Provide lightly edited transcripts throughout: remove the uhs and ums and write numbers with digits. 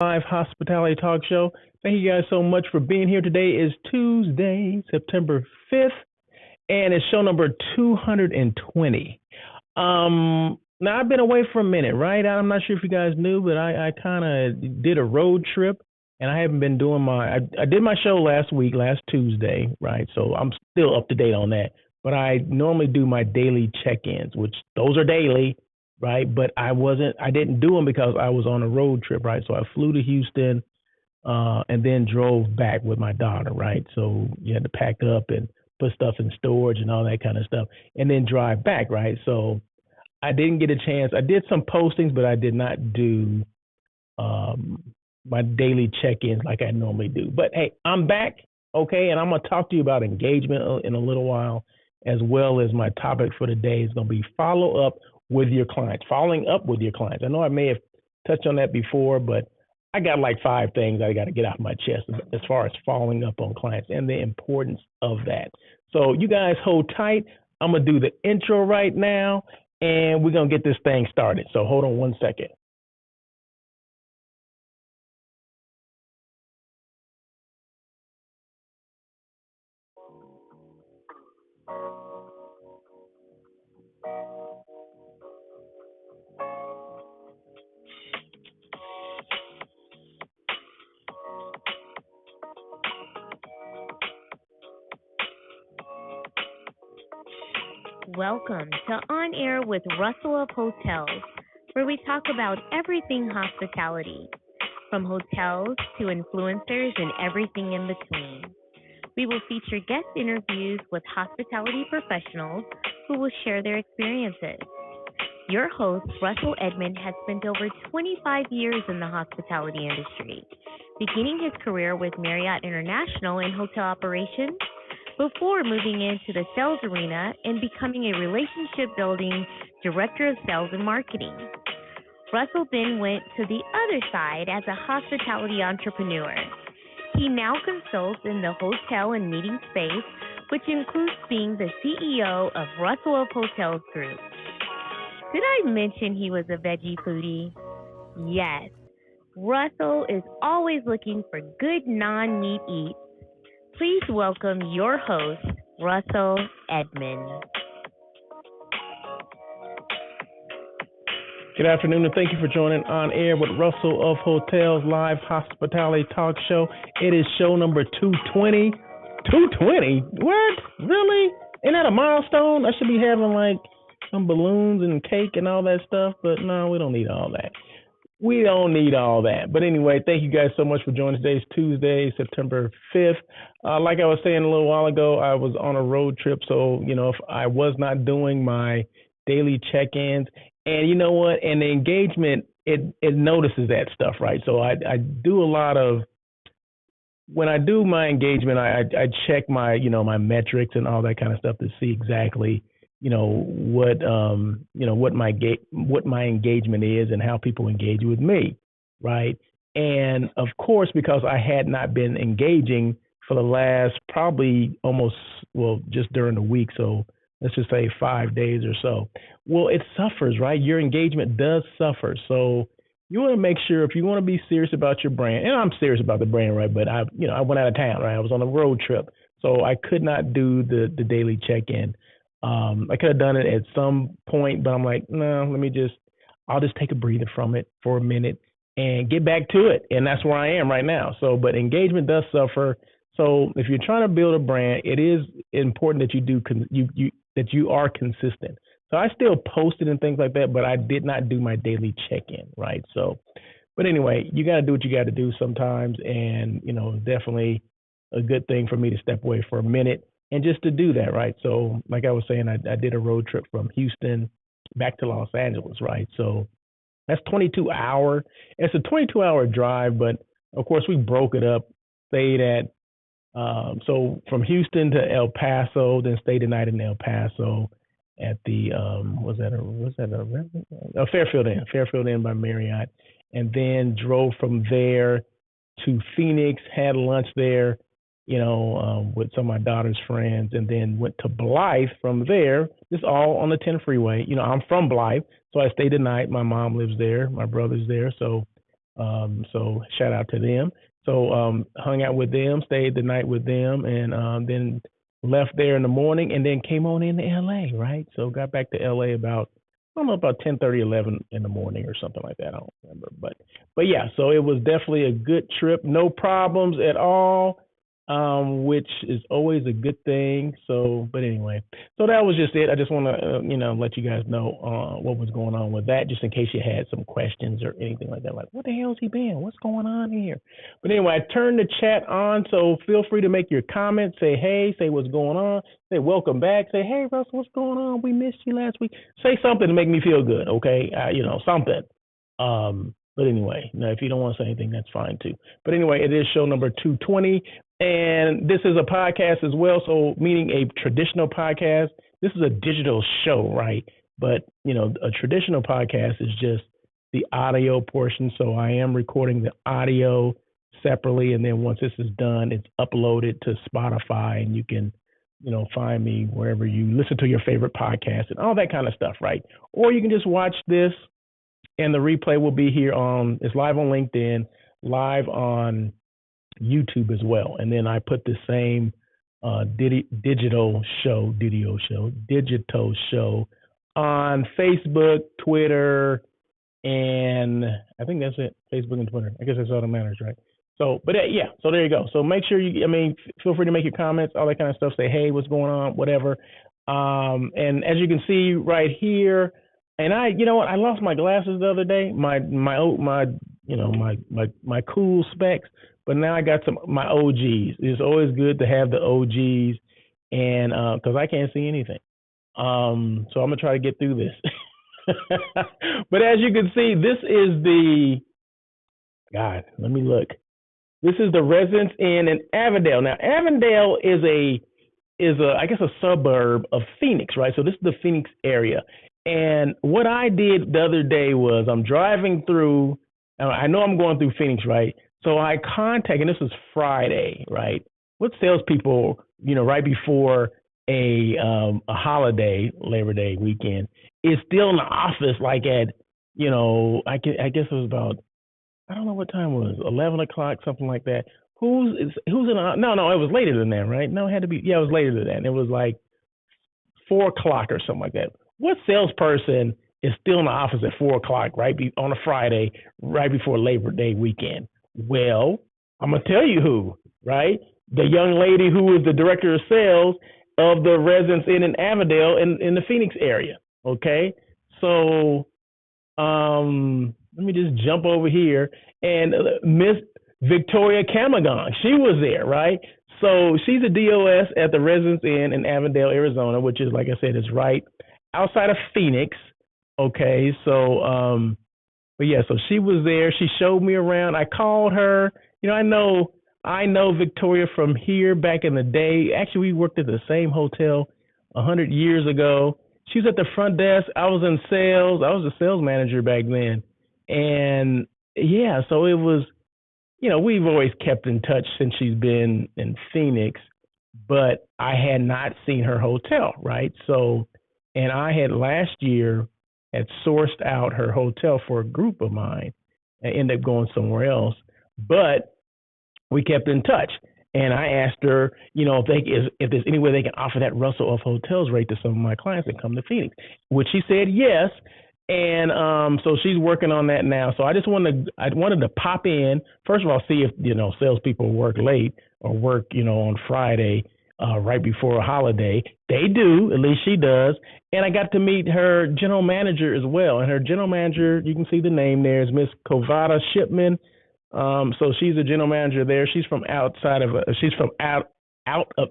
Live Hospitality Talk Show. Thank you guys so much for being here. Today is Tuesday, September 5th, and it's show number 220. Now, I've been away for a minute, right? I'm not sure if you guys knew, but I kind of did a road trip, and I haven't been doing I did my show last week, last Tuesday, right? So I'm still up to date on that. But I normally do my daily check-ins, which those are daily, right? But I didn't do them because I was on a road trip, right? So I flew to Houston, and then drove back with my daughter, right? So you had to pack up and put stuff in storage and all that kind of stuff, and then drive back, right? So I didn't get a chance. I did some postings, but I did not do um, my daily check-ins like I normally do. But hey, I'm back, okay, and I'm gonna talk to you about engagement in a little while, as well as my topic for today is gonna be follow up with your clients. Following up with your clients. I know I may have touched on that before, but I got like five things I got to get off my chest as far as following up on clients and the importance of that. So you guys hold tight. I'm gonna do the intro right now, and we're gonna get this thing started. So hold on one second. Welcome to On Air with Russell of Hotels, where we talk about everything hospitality, from hotels to influencers and everything in between. We will feature guest interviews with hospitality professionals who will share their experiences. Your host, Russell Edmond, has spent over 25 years in the hospitality industry, beginning his career with Marriott International in hotel operations before moving into the sales arena and becoming a relationship building director of sales and marketing. Russell then went to the other side as a hospitality entrepreneur. He now consults in the hotel and meeting space, which includes being the CEO of Russell of Hotels Group. Did I mention he was a veggie foodie? Yes. Russell is always looking for good non-meat eats. Please welcome your host, Russell Edmond. Good afternoon, and thank you for joining On Air with Russell of Hotels Live Hospitality Talk Show. It is show number 220. 220? What? Really? Ain't that a milestone? I should be having like some balloons and cake and all that stuff, but no, we don't need all that. We don't need all that. But anyway, thank you guys so much for joining. Today's Tuesday, September 5th. Like I was saying a little while ago, I was on a road trip. So, if I was not doing my daily check-ins, and you know what? And the engagement, it notices that stuff, right? So I do a lot of, when I do my engagement, I check my, my metrics and all that kind of stuff to see exactly what my engagement is and how people engage with me, right? And of course, because I had not been engaging for the last probably just during the week, so let's just say 5 days or so. Well, it suffers, right? Your engagement does suffer. So you want to make sure, if you want to be serious about your brand, and I'm serious about the brand, right? But I went out of town, right? I was on a road trip, so I could not do the daily check-in. I could have done it at some point, but I'm like, no, I'll just take a breather from it for a minute and get back to it. And that's where I am right now. So, but engagement does suffer. So if you're trying to build a brand, it is important that that you are consistent. So I still posted and things like that, but I did not do my daily check-in, right? So, but anyway, you got to do what you got to do sometimes. And, definitely a good thing for me to step away for a minute and just to do that, right? So, like I was saying, I did a road trip from Houston back to Los Angeles, right? So that's 22 hour. It's a 22-hour drive, but of course we broke it up. Stayed at so from Houston to El Paso, then stayed the night in El Paso at the Fairfield Inn by Marriott, and then drove from there to Phoenix, had lunch there, with some of my daughter's friends, and then went to Blythe from there. Just all on the 10 freeway. I'm from Blythe, so I stayed the night. My mom lives there, my brother's there, so So shout out to them. So hung out with them, stayed the night with them, and then left there in the morning, and then came on into LA. Right. So got back to LA about I don't know about 10:30, 11 in the morning or something like that. I don't remember, but yeah. So it was definitely a good trip. No problems at all, which is always a good thing. So, but anyway, so that was just it. I just want to, let you guys know what was going on with that, just in case you had some questions or anything like that. Like, what the hell's he been? What's going on here? But anyway, I turned the chat on, so feel free to make your comments. Say hey, say what's going on. Say welcome back. Say hey, Russell, what's going on? We missed you last week. Say something to make me feel good, okay? Something. But anyway, now if you don't want to say anything, that's fine too. But anyway, it is show number 220. And this is a podcast as well, so meaning a traditional podcast. This is a digital show, right? But, a traditional podcast is just the audio portion. So I am recording the audio separately. And then once this is done, it's uploaded to Spotify and you can, find me wherever you listen to your favorite podcast and all that kind of stuff, right? Or you can just watch this and the replay will be here it's live on LinkedIn, live on YouTube as well. And then I put the same digital show on Facebook, Twitter, and I think that's it. Facebook and Twitter. I guess that's all that matters, right? So, but yeah, so there you go. So make sure feel free to make your comments, all that kind of stuff. Say, hey, what's going on, whatever. And as you can see right here, and I lost my glasses the other day, my cool specs, but now I got my OGs. It's always good to have the OGs, and because I can't see anything. So I'm gonna try to get through this. But as you can see, this is let me look. This is the Residence Inn in Avondale. Now, Avondale is a I guess a suburb of Phoenix, right? So this is the Phoenix area. And what I did the other day was I'm driving through. I know I'm going through Phoenix, right? So I contacted, and this was Friday, right? What salespeople, right before a holiday, Labor Day weekend, is still in the office, like at, I guess it was about, I don't know what time it was, 11 o'clock, something like that. Who's in? No, it was later than that, right? No, it had to be. Yeah, it was later than that. It was like 4 o'clock or something like that. What salesperson is still in the office at 4 o'clock, right, on a Friday, right before Labor Day weekend? Well, I'm going to tell you who, right? The young lady who is the director of sales of the Residence Inn in Avondale in the Phoenix area, okay? So let me just jump over here. And Miss Victoria Camagon, she was there, right? So she's a DOS at the Residence Inn in Avondale, Arizona, which is, like I said, is right outside of Phoenix, okay? So, but yeah, so she was there. She showed me around. I called her. I know Victoria from here back in the day. Actually, we worked at the same hotel 100 years ago. She was at the front desk. I was in sales. I was a sales manager back then. And yeah, so it was, we've always kept in touch since she's been in Phoenix, but I had not seen her hotel, right? So, and I had last year had sourced out her hotel for a group of mine and ended up going somewhere else. But we kept in touch. And I asked her, if there's any way they can offer that Russell of Hotels rate to some of my clients that come to Phoenix, which she said yes. And so she's working on that now. So I wanted to pop in, first of all, see if, salespeople work late or work, on Friday, right before a holiday. They do, at least she does. And I got to meet her general manager as well. And her general manager, you can see the name there, is Miss Kovada Shipman. So she's a general manager there. She's from out of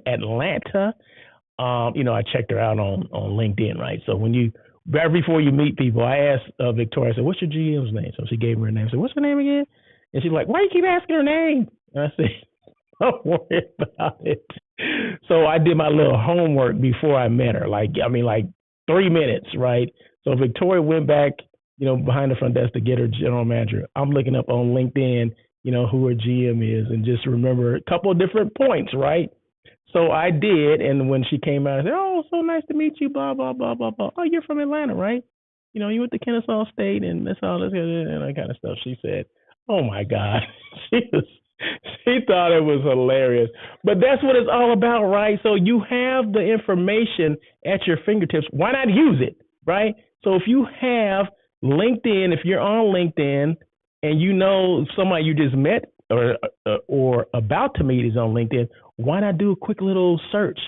Atlanta. I checked her out on LinkedIn, right? So right before you meet people, I asked Victoria, I said, what's your GM's name? So she gave me her name. I said, what's her name again? And she's like, why do you keep asking her name? And I said, don't worry about it. So I did my little homework before I met her, like 3 minutes, right? So Victoria went back, behind the front desk to get her general manager. I'm looking up on LinkedIn, who her GM is, and just remember a couple of different points, right? So I did, and when she came out, I said, oh, so nice to meet you, blah, blah, blah, blah, blah. Oh, you're from Atlanta, right? You went to Kennesaw State, and that's all this and that kind of stuff, she said. Oh my God. She was, she thought it was hilarious. But that's what it's all about, right? So you have the information at your fingertips. Why not use it, right? So if you have LinkedIn, if you're on LinkedIn and you know somebody you just met or about to meet is on LinkedIn, why not do a quick little search?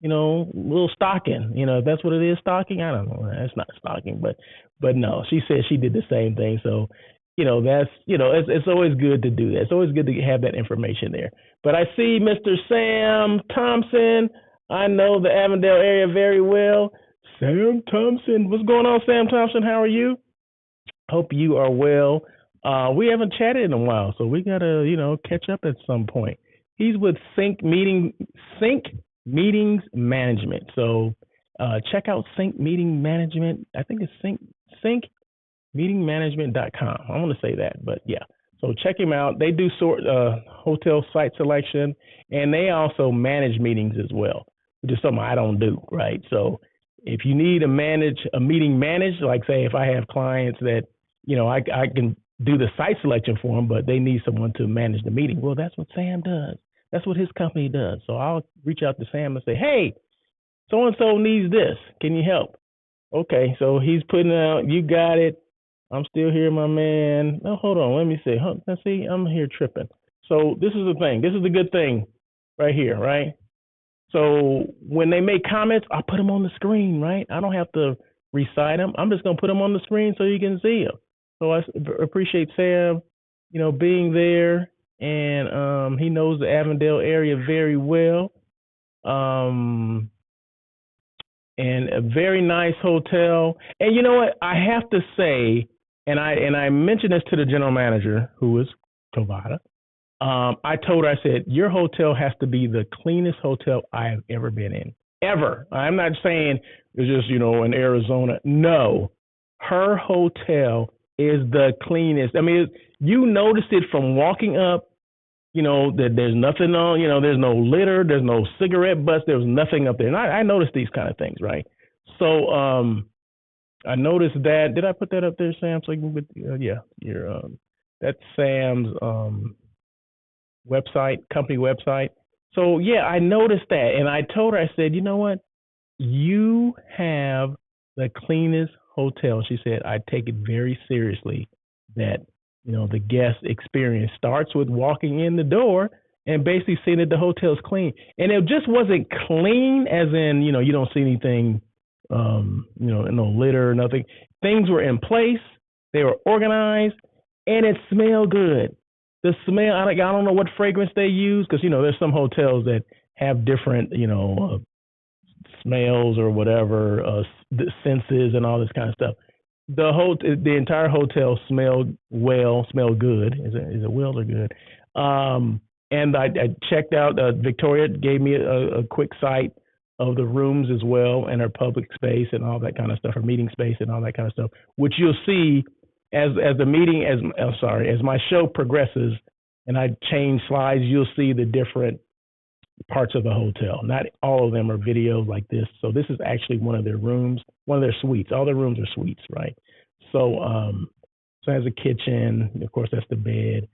Little stalking. If that's what it is, stalking. I don't know. It's not stalking, but no. She said she did the same thing. So, that's it's always good to do that. It's always good to have that information there. But I see Mr. Sam Thompson. I know the Avondale area very well. Sam Thompson, what's going on, Sam Thompson? How are you? Hope you are well. We haven't chatted in a while, so we gotta, catch up at some point. He's with Sync Meetings Management. So check out Sync Meeting Management. I think it's syncmeetingmanagement.com. I want to say that, but yeah. So check him out. They do hotel site selection, and they also manage meetings as well, which is something I don't do, right? So if you need a meeting managed, like say if I have clients that, I can do the site selection for them, but they need someone to manage the meeting. Well, that's what Sam does. That's what his company does. So I'll reach out to Sam and say, hey, so and so needs this. Can you help? Okay, so he's putting out, you got it. I'm still here, my man. No, hold on. Let me see. Let's see, I'm here tripping. So this is the thing. This is the good thing right here, right? So when they make comments, I put them on the screen, right? I don't have to recite them. I'm just going to put them on the screen so you can see them. So I appreciate Sam, being there, and he knows the Avondale area very well. And a very nice hotel. And you know what? I have to say, and I mentioned this to the general manager, who is Tovada. I told her, I said, your hotel has to be the cleanest hotel I have ever been in. Ever. I'm not saying it's just, in Arizona. No. Her hotel is the cleanest. I mean, you noticed it from walking up, that there's nothing on, there's no litter, there's no cigarette butts, there's nothing up there. And I noticed these kind of things, right? So I noticed that. Did I put that up there, Sam? So you can, yeah, that's Sam's website, company website. So yeah, I noticed that, and I told her, I said, you know what? You have the cleanest hotel. She said, I take it very seriously that, the guest experience starts with walking in the door and basically seeing that the hotel's clean. And it just wasn't clean as in, you don't see anything, no litter or nothing. Things were in place. They were organized, and it smelled good. The smell, I don't know what fragrance they use, because, there's some hotels that have different, smells or whatever, senses and all this kind of stuff. The entire hotel smelled good. Is it well or good? And I checked out. Victoria gave me a quick site of the rooms as well, and her public space and all that kind of stuff, her meeting space and all that kind of stuff, which you'll see as my show progresses and I change slides. You'll see the different parts of the hotel. Not all of them are videos like this. So this is actually one of their rooms, one of their suites. All their rooms are suites, right? So so it has a kitchen. Of course, that's the bed.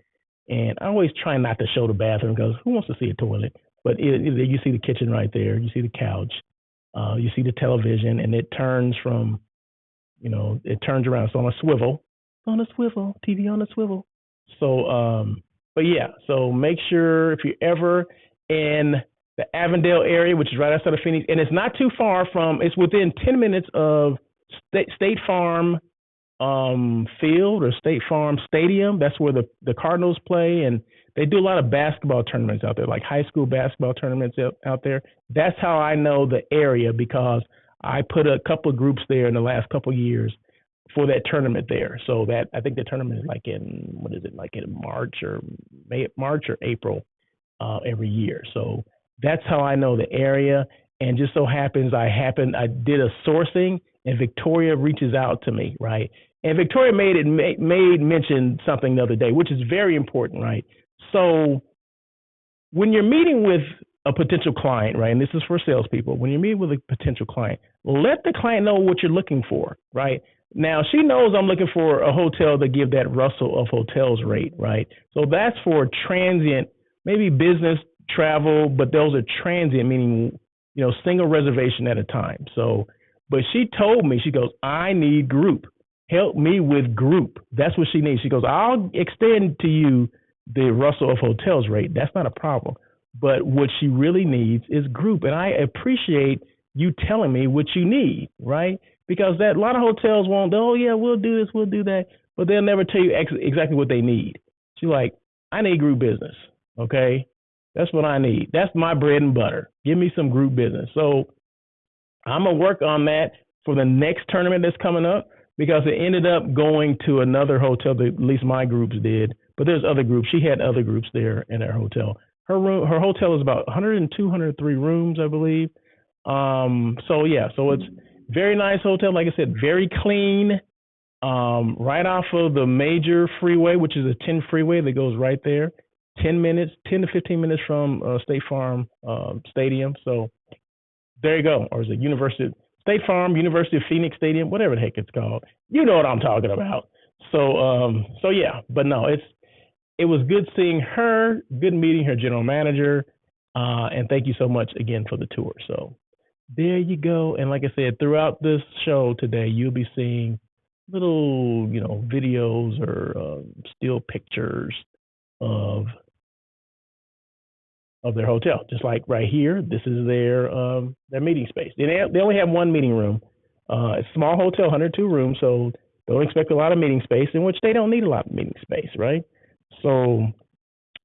And I always try not to show the bathroom because who wants to see a toilet? But you see the kitchen right there. You see the couch. You see the television, and it turns from, it turns around. It's on a swivel. TV on a swivel. So, but yeah, so make sure if you're ever in the Avondale area, which is right outside of Phoenix, and it's not too far from, it's within 10 minutes of State Farm field or State Farm Stadium. That's where the Cardinals play, and they do a lot of basketball tournaments out there, like high school basketball tournaments out there. That's how I know the area, because I put a couple of groups there in the last couple of years for that tournament there. So that, I think the tournament is like in March or April every year. So that's how I know the area. And just so happens I did a sourcing, and Victoria reaches out to me, right? And Victoria made mention something the other day, which is very important, right? So when you're meeting with a potential client, right, and this is for salespeople, when you're meeting with a potential client, let the client know what you're looking for, right? Now she knows I'm looking for a hotel to give that Russell of Hotels rate, right? So that's for transient, maybe business travel, but those are transient, meaning single reservation at a time. So, but she told me, she goes, I need group. Help me with group. That's what she needs. She goes, I'll extend to you the Russell of Hotels rate. That's not a problem. But what she really needs is group. And I appreciate you telling me what you need, right? Because a lot of hotels won't, oh, yeah, we'll do this, we'll do that. But they'll never tell you exactly what they need. She's like, I need group business, okay? That's what I need. That's my bread and butter. Give me some group business. So I'm going to work on that for the next tournament that's coming up, because it ended up going to another hotel that at least my groups did. But there's other groups. She had other groups there in her hotel. Her hotel is about 102, 103 rooms, I believe. So it's very nice hotel. Like I said, very clean. Right off of the major freeway, which is a 10 freeway that goes right there. 10 to 15 minutes from State Farm Stadium. So there you go. Or is it State Farm, University of Phoenix Stadium, whatever the heck it's called. You know what I'm talking about. So yeah, but no, it was good seeing her, good meeting her general manager, and thank you so much again for the tour. So there you go. And like I said, throughout this show today, you'll be seeing little, videos or still pictures of their hotel. Just like right here, this is their meeting space. They only have one meeting room. It's a small hotel, 102 rooms, so don't expect a lot of meeting space, in which they don't need a lot of meeting space, right? So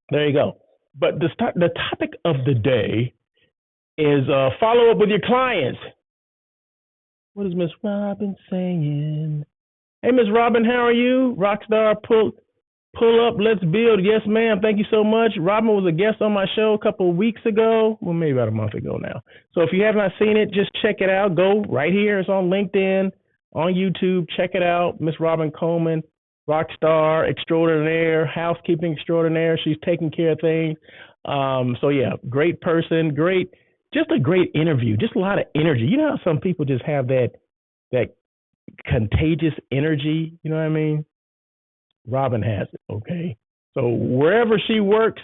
there you go. But the topic of the day is follow up with your clients. What is Miss Robin saying? Hey, Miss Robin, how are you? Rockstar, pull up, let's build. Yes, ma'am. Thank you so much. Robin was a guest on my show a couple of weeks ago. Well, maybe about a month ago now. So if you have not seen it, just check it out. Go right here. It's on LinkedIn, on YouTube. Check it out. Miss Robin Coleman, rockstar extraordinaire, housekeeping extraordinaire. She's taking care of things. So yeah, great person, just a great interview, just a lot of energy. You know how some people just have that contagious energy, you know what I mean? Robin has it, okay? So wherever she works,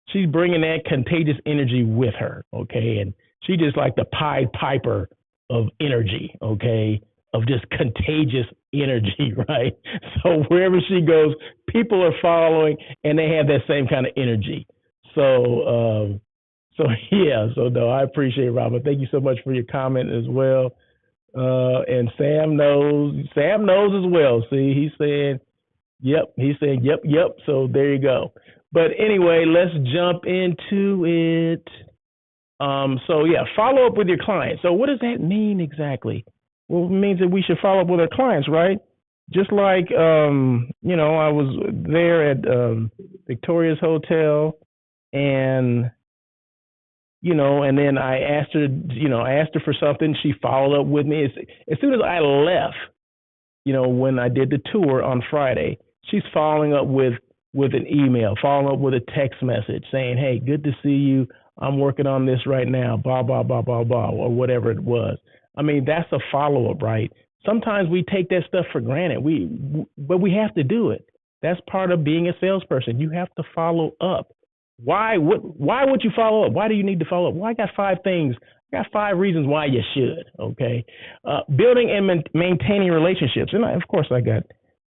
she's bringing that contagious energy with her, okay? And she just like the Pied Piper of energy, okay? Of just contagious energy, right? So wherever she goes, people are following, and they have that same kind of energy. So no, I appreciate it, Robin. Thank you so much for your comment as well. And Sam knows as well. See, he's saying, yep. He's saying, yep. So there you go. But anyway, let's jump into it. So yeah, follow up with your clients. So what does that mean exactly? Well, it means that we should follow up with our clients, right? Just like, I was there at Victoria's Hotel, and and then I asked her for something. She followed up with me. As soon as I left, when I did the tour on Friday, she's following up with an email, following up with a text message saying, hey, good to see you. I'm working on this right now, blah, blah, blah, blah, blah, or whatever it was. I mean, that's a follow-up, right? Sometimes we take that stuff for granted, but we have to do it. That's part of being a salesperson. You have to follow up. Why would you follow up? Why do you need to follow up? Well, I got 5 things. I got 5 reasons why you should, okay? Building and maintaining relationships. And of course, I got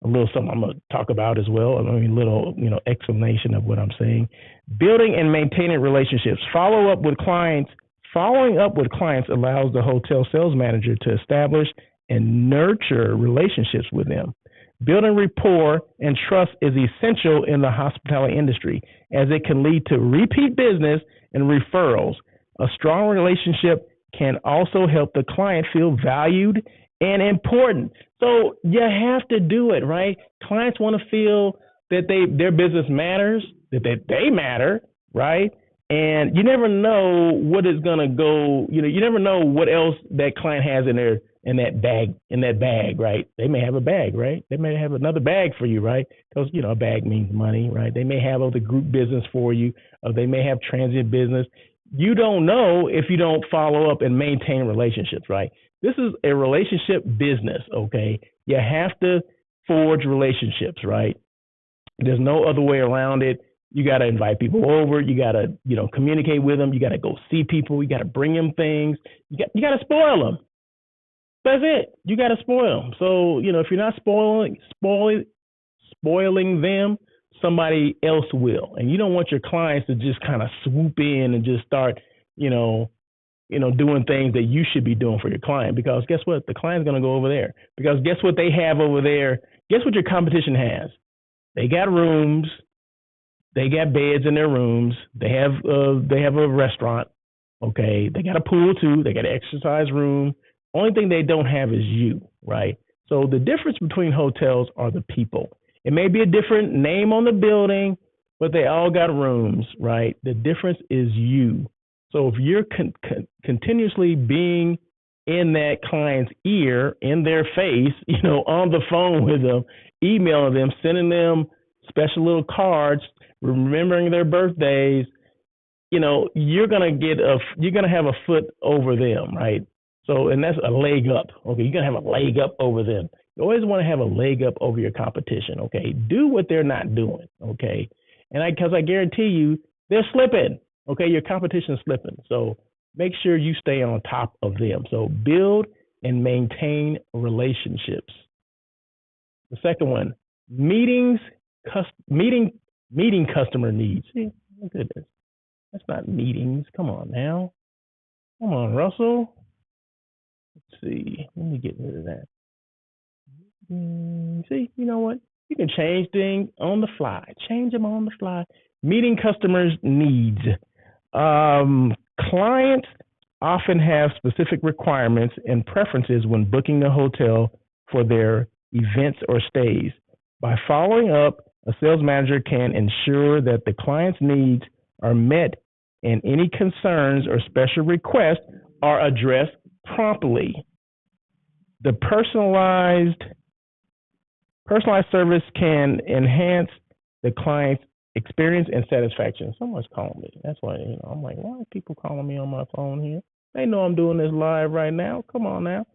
a little something I'm going to talk about as well. I mean, little, explanation of what I'm saying. Building and maintaining relationships. Following up with clients allows the hotel sales manager to establish and nurture relationships with them. Building rapport and trust is essential in the hospitality industry, as it can lead to repeat business and referrals. A strong relationship can also help the client feel valued and important. So you have to do it, right? Clients want to feel that their business matters, that they matter, right? And you never know what is going to go, you never know what else that client has in that bag, right? They may have a bag, right? They may have another bag for you, right? Because, a bag means money, right? They may have other group business for you, or they may have transient business. You don't know if you don't follow up and maintain relationships, right? This is a relationship business, okay? You have to forge relationships, right? There's no other way around it. You got to invite people over. You got to, communicate with them. You got to go see people. You got to bring them things. You got to spoil them. That's it. You got to spoil them. So, if you're not spoiling them, somebody else will. And you don't want your clients to just kind of swoop in and just start, doing things that you should be doing for your client. Because guess what? The client's going to go over there. Because guess what they have over there? Guess what your competition has? They got rooms. They got beds in their rooms. They have a restaurant. Okay. They got a pool too. They got an exercise room. Only thing they don't have is you, right? So the difference between hotels are the people. It may be a different name on the building, but they all got rooms, right? The difference is you. So if you're continuously being in that client's ear, in their face, on the phone with them, emailing them, sending them special little cards, remembering their birthdays, you're gonna have a foot over them, right? So, and that's a leg up. Okay, you're gonna have a leg up over them. You always want to have a leg up over your competition. Okay, do what they're not doing. Okay, and because I guarantee you, they're slipping. Okay, your competition is slipping. So make sure you stay on top of them. So build and maintain relationships. The second one, meeting customer needs. See, look at this. That's not meetings. Come on now. Come on, Russell. Let's see. Let me get rid of that. See, you know what? You can change things on the fly. Change them on the fly. Meeting customers' needs. Clients often have specific requirements and preferences when booking a hotel for their events or stays. By following up, a sales manager can ensure that the client's needs are met and any concerns or special requests are addressed promptly. The personalized service can enhance the client's experience and satisfaction. Someone's calling me. That's why, I'm like, why are people calling me on my phone here? They know I'm doing this live right now. Come on now.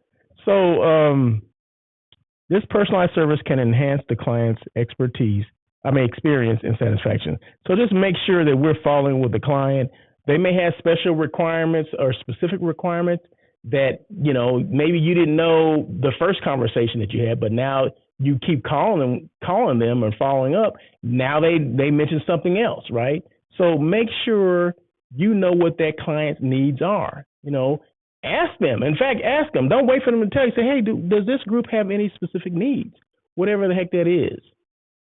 So this personalized service can enhance the client's experience and satisfaction. So just make sure that we're following with the client. They may have special requirements or specific requirements that, maybe you didn't know the first conversation that you had, but now you keep calling them and following up. Now they mention something else, right? So make sure you know what that client's needs are. Ask them. In fact, ask them. Don't wait for them to tell you. Say, hey, does this group have any specific needs? Whatever the heck that is.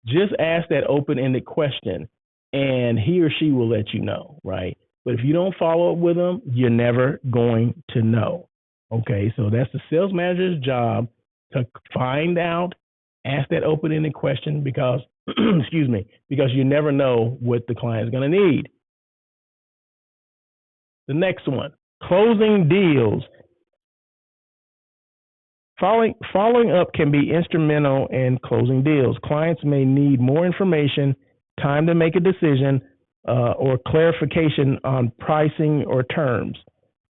Just ask that open-ended question, and he or she will let you know, right? But if you don't follow up with them, you're never going to know. Okay, so that's the sales manager's job to find out, ask that open-ended question because, because you never know what the client is going to need. The next one, closing deals. Following up can be instrumental in closing deals. Clients may need more information, time to make a decision, or clarification on pricing or terms.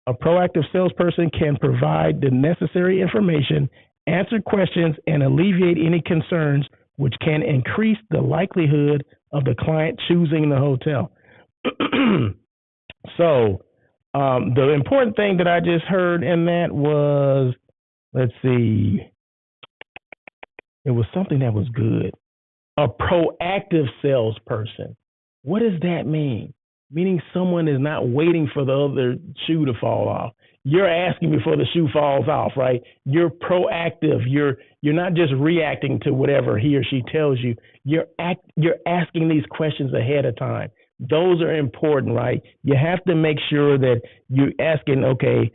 A proactive salesperson can provide the necessary information, answer questions, and alleviate any concerns, which can increase the likelihood of the client choosing the hotel. So the important thing that I just heard in that was, let's see, it was something that was good. A proactive salesperson. What does that mean? Meaning someone is not waiting for the other shoe to fall off. You're asking before the shoe falls off, right? You're proactive. You're not just reacting to whatever he or she tells you. You're asking these questions ahead of time. Those are important, right? You have to make sure that you're asking, okay,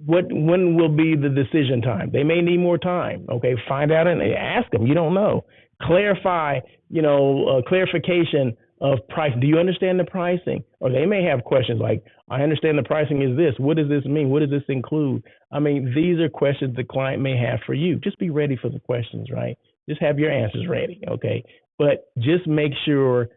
when will be the decision time? They may need more time. Okay, find out and ask them. You don't know. Clarify, clarification of price. Do you understand the pricing? Or they may have questions like, I understand the pricing is this. What does this mean? What does this include? I mean, these are questions the client may have for you. Just be ready for the questions, right? Just have your answers ready, okay? But just make sure,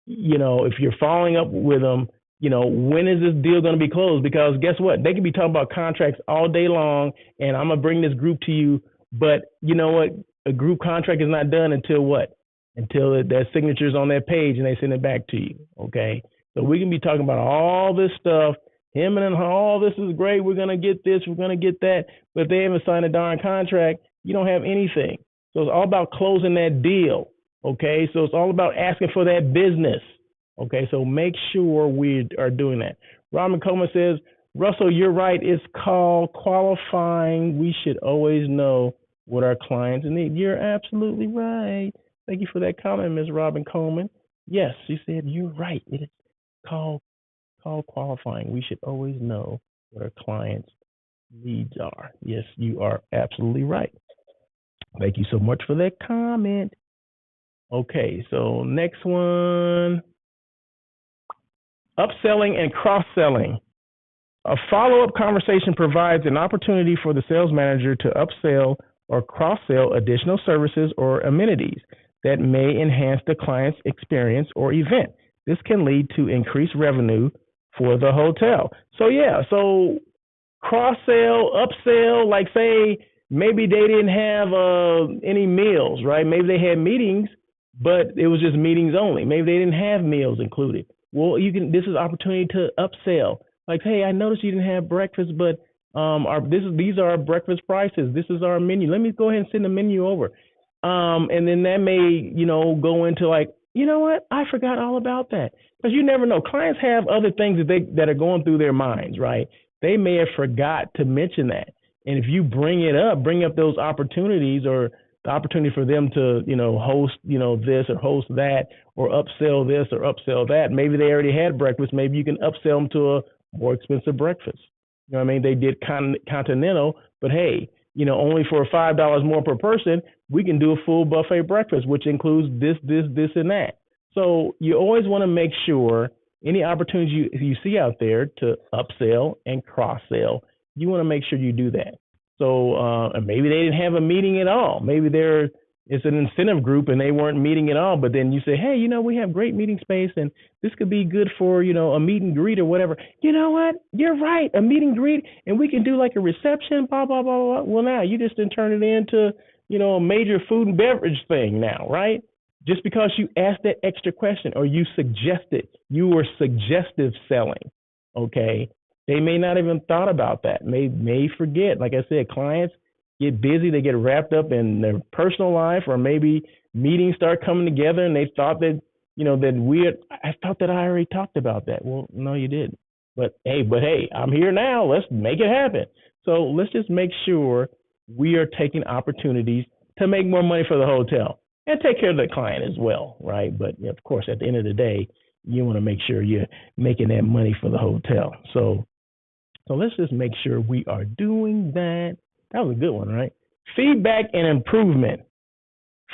if you're following up with them, when is this deal going to be closed? Because guess what? They can be talking about contracts all day long, and I'm going to bring this group to you But you know what? A group contract is not done until what? Until that signature's on that page and they send it back to you. Okay. So we can be talking about all this stuff, him and all this is great. We're gonna get this, we're gonna get that. But if they haven't signed a darn contract, you don't have anything. So it's all about closing that deal. Okay. So it's all about asking for that business. Okay. So make sure we are doing that. Robin Coleman says, Russell, you're right. It's called qualifying. We should always know what our clients need. You're absolutely right. Thank you for that comment, Ms. Robin Coleman. Yes, she said you're right. It is called qualifying. We should always know what our clients' needs are. Yes, you are absolutely right. Thank you so much for that comment. Okay, so next one. Upselling and cross-selling. A follow-up conversation provides an opportunity for the sales manager to upsell or cross-sell additional services or amenities that may enhance the client's experience or event. This can lead to increased revenue for the hotel. So yeah, so cross-sell, upsell, like say maybe they didn't have any meals, right? Maybe they had meetings, but it was just meetings only. Maybe they didn't have meals included. Well, this is opportunity to upsell. Like, hey, I noticed you didn't have breakfast, but these are our breakfast prices. This is our menu. Let me go ahead and send the menu over. And then that may, go into like, you know what? I forgot all about that. Because you never know. Clients have other things that are going through their minds, right? They may have forgot to mention that. And if you bring up those opportunities or the opportunity for them to, host, this or host that or upsell this or upsell that. Maybe they already had breakfast. Maybe you can upsell them to a more expensive breakfast. You know what I mean? They did continental, but hey, only for $5 more per person, we can do a full buffet breakfast, which includes this, and that. So you always want to make sure any opportunities you see out there to upsell and cross-sell, you want to make sure you do that. So maybe they didn't have a meeting at all. Maybe it's an incentive group and they weren't meeting at all. But then you say, hey, we have great meeting space and this could be good for, a meet and greet or whatever. You know what? You're right. A meet and greet and we can do like a reception, blah, blah, blah, blah. Well, now you just didn't turn it into, a major food and beverage thing now, right? Just because you asked that extra question or you were suggestive selling, okay? They may not even thought about that, may forget. Like I said, clients get busy, they get wrapped up in their personal life, or maybe meetings start coming together and they thought that, I thought that I already talked about that. Well, no, you didn't. But hey, I'm here now. Let's make it happen. So let's just make sure we are taking opportunities to make more money for the hotel and take care of the client as well, right? But of course, at the end of the day, you want to make sure you're making that money for the hotel. So let's just make sure we are doing that. That was a good one, right? Feedback and improvement.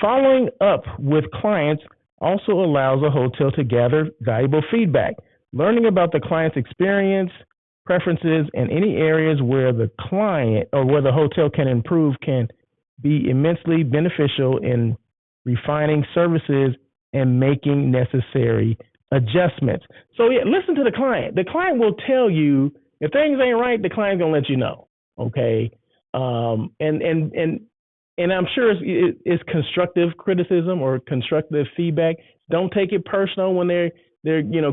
Following up with clients also allows a hotel to gather valuable feedback. Learning about the client's experience, preferences, and any areas where the client or where the hotel can improve can be immensely beneficial in refining services and making necessary adjustments. So yeah, listen to the client. The client will tell you if things ain't right, the client's gonna let you know. Okay. And I'm sure it's constructive criticism or constructive feedback. Don't take it personal when they're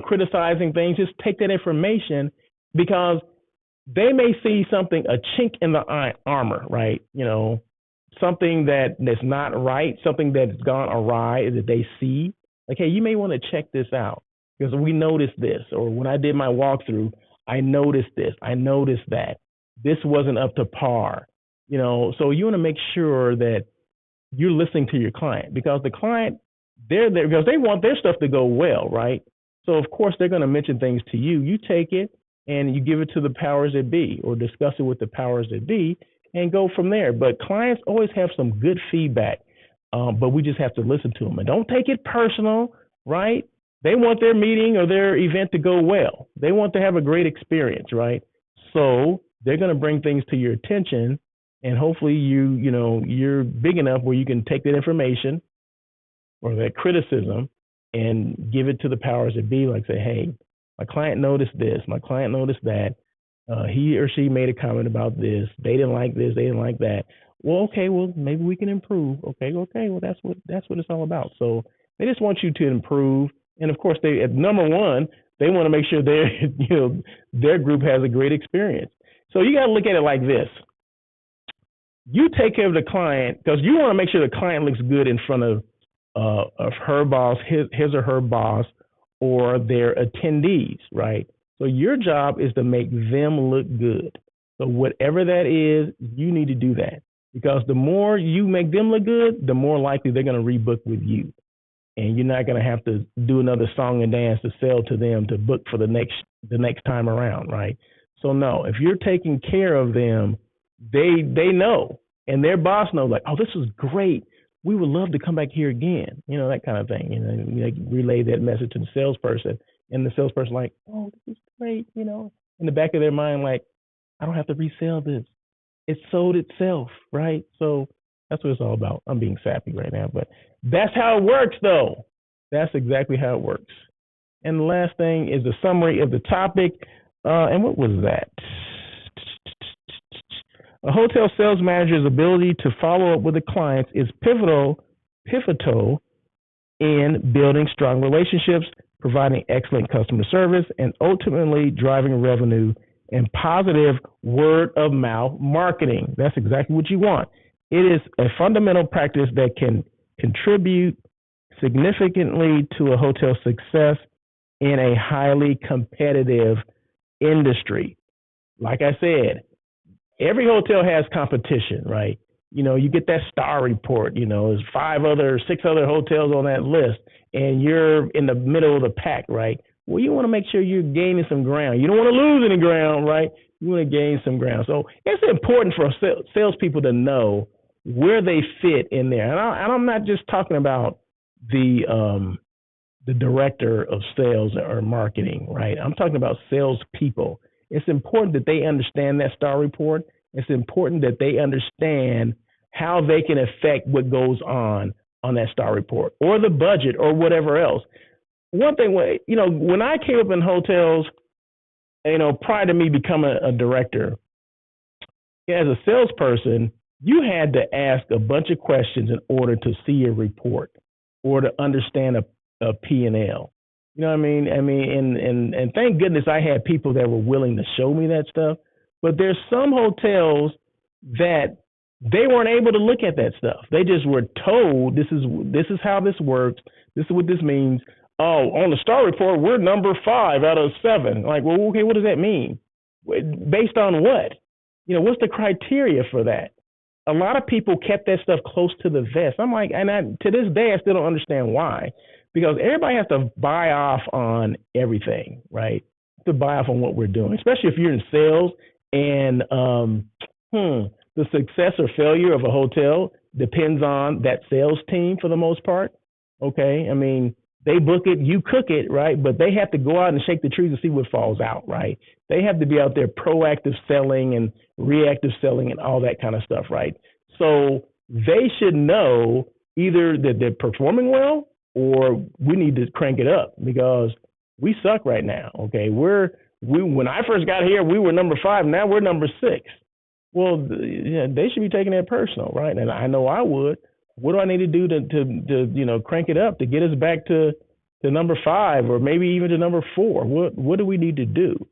criticizing things. Just take that information because they may see something, a chink in the armor, right? Something that's not right, something that's gone awry that they see. Like, hey, you may want to check this out because we noticed this, or when I did my walkthrough, I noticed this, I noticed that. This wasn't up to par. So you want to make sure that you're listening to your client because the client, they're there because they want their stuff to go well, right? So of course they're going to mention things to you. You take it and you give it to the powers that be or discuss it with the powers that be and go from there. But clients always have some good feedback, but we just have to listen to them and don't take it personal, right? They want their meeting or their event to go well. They want to have a great experience, right? So they're going to bring things to your attention. And hopefully you're big enough where you can take that information or that criticism and give it to the powers that be, like say, hey, my client noticed this, my client noticed that. He or she made a comment about this. They didn't like this. They didn't like that. Well, okay. Well, maybe we can improve. Okay. Okay. Well, that's what it's all about. So they just want you to improve, and of course, they at number one, they want to make sure their their group has a great experience. So you got to look at it like this: you take care of the client because you want to make sure the client looks good in front of her boss, his or her boss, or their attendees, right? So your job is to make them look good. So whatever that is, you need to do that because the more you make them look good, the more likely they're going to rebook with you, and you're not going to have to do another song and dance to sell to them to book for the next time around, right? So no, if you're taking care of them, they know, and their boss knows, like, oh, this was great. We would love to come back here again, that kind of thing. They relay that message to the salesperson, and the salesperson like, oh, this is great. In the back of their mind, like, I don't have to resell this. It sold itself, right? So that's what it's all about. I'm being sappy right now, but that's how it works, though. That's exactly how it works. And the last thing is the summary of the topic. And what was that? A hotel sales manager's ability to follow up with the clients is pivotal in building strong relationships, providing excellent customer service, and ultimately driving revenue and positive word of mouth marketing. That's exactly what you want. It is a fundamental practice that can contribute significantly to a hotel's success in a highly competitive industry. Like I said, every hotel has competition, right? You get that star report, there's 6 other hotels on that list, and you're in the middle of the pack, right? Well, you want to make sure you're gaining some ground. You don't want to lose any ground, right? You want to gain some ground. So it's important for salespeople to know where they fit in there. And I'm not just talking about the director of sales or marketing, right? I'm talking about salespeople. It's important that they understand that star report. It's important that they understand how they can affect what goes on that star report or the budget or whatever else. One thing, when I came up in hotels, prior to me becoming a director, as a salesperson, you had to ask a bunch of questions in order to see a report or to understand a P&L. You know what I mean? And thank goodness I had people that were willing to show me that stuff. But there's some hotels that they weren't able to look at that stuff. They just were told this is how this works. This is what this means. Oh, on the star report, we're number 5 out of 7. Like, well, okay, what does that mean? Based on what? What's the criteria for that? A lot of people kept that stuff close to the vest. I'm like, to this day, I still don't understand why. Because everybody has to buy off on everything, right? To buy off on what we're doing, especially if you're in sales and the success or failure of a hotel depends on that sales team for the most part. Okay. They book it, you cook it, right? But they have to go out and shake the trees and see what falls out, right? They have to be out there proactive selling and reactive selling and all that kind of stuff, right? So they should know either that they're performing well or we need to crank it up because we suck right now. Okay, when I first got here, we were number 5. Now we're number 6. Well, they should be taking that personal, right? And I know I would. What do I need to do to crank it up to get us back to number 5 or maybe even to number 4? What do we need to do?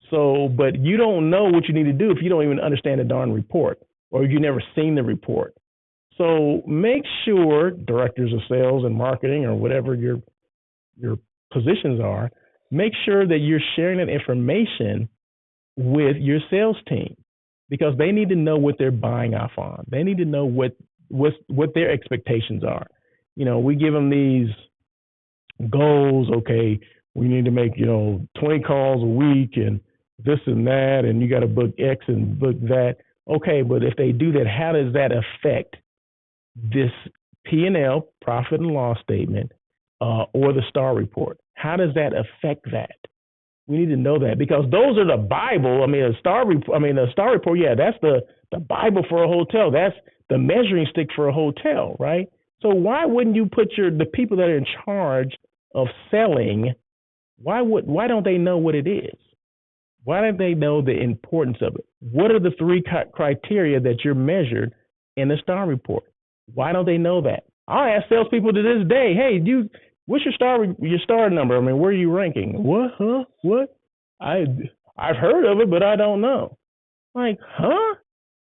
So, but you don't know what you need to do if you don't even understand the darn report or if you've never seen the report. So make sure directors of sales and marketing or whatever your positions are, make sure that you're sharing that information with your sales team because they need to know what they're buying off on. They need to know what their expectations are. We give them these goals. Okay, we need to make 20 calls a week and this and that, and you got to book X and book that. Okay, but if they do that, how does that affect this P&L, profit and loss statement, or the star report? How does that affect that? We need to know that because those are the Bible. A star report, yeah, that's the Bible for a hotel. That's the measuring stick for a hotel, right? So why wouldn't you put the people that are in charge of selling, why don't they know what it is? Why don't they know the importance of it? What are the three criteria that you're measured in the star report? Why don't they know that? I ask salespeople to this day, hey, what's your star number? I mean, where are you ranking? What? Huh? What? I've heard of it, but I don't know. Like, huh? Are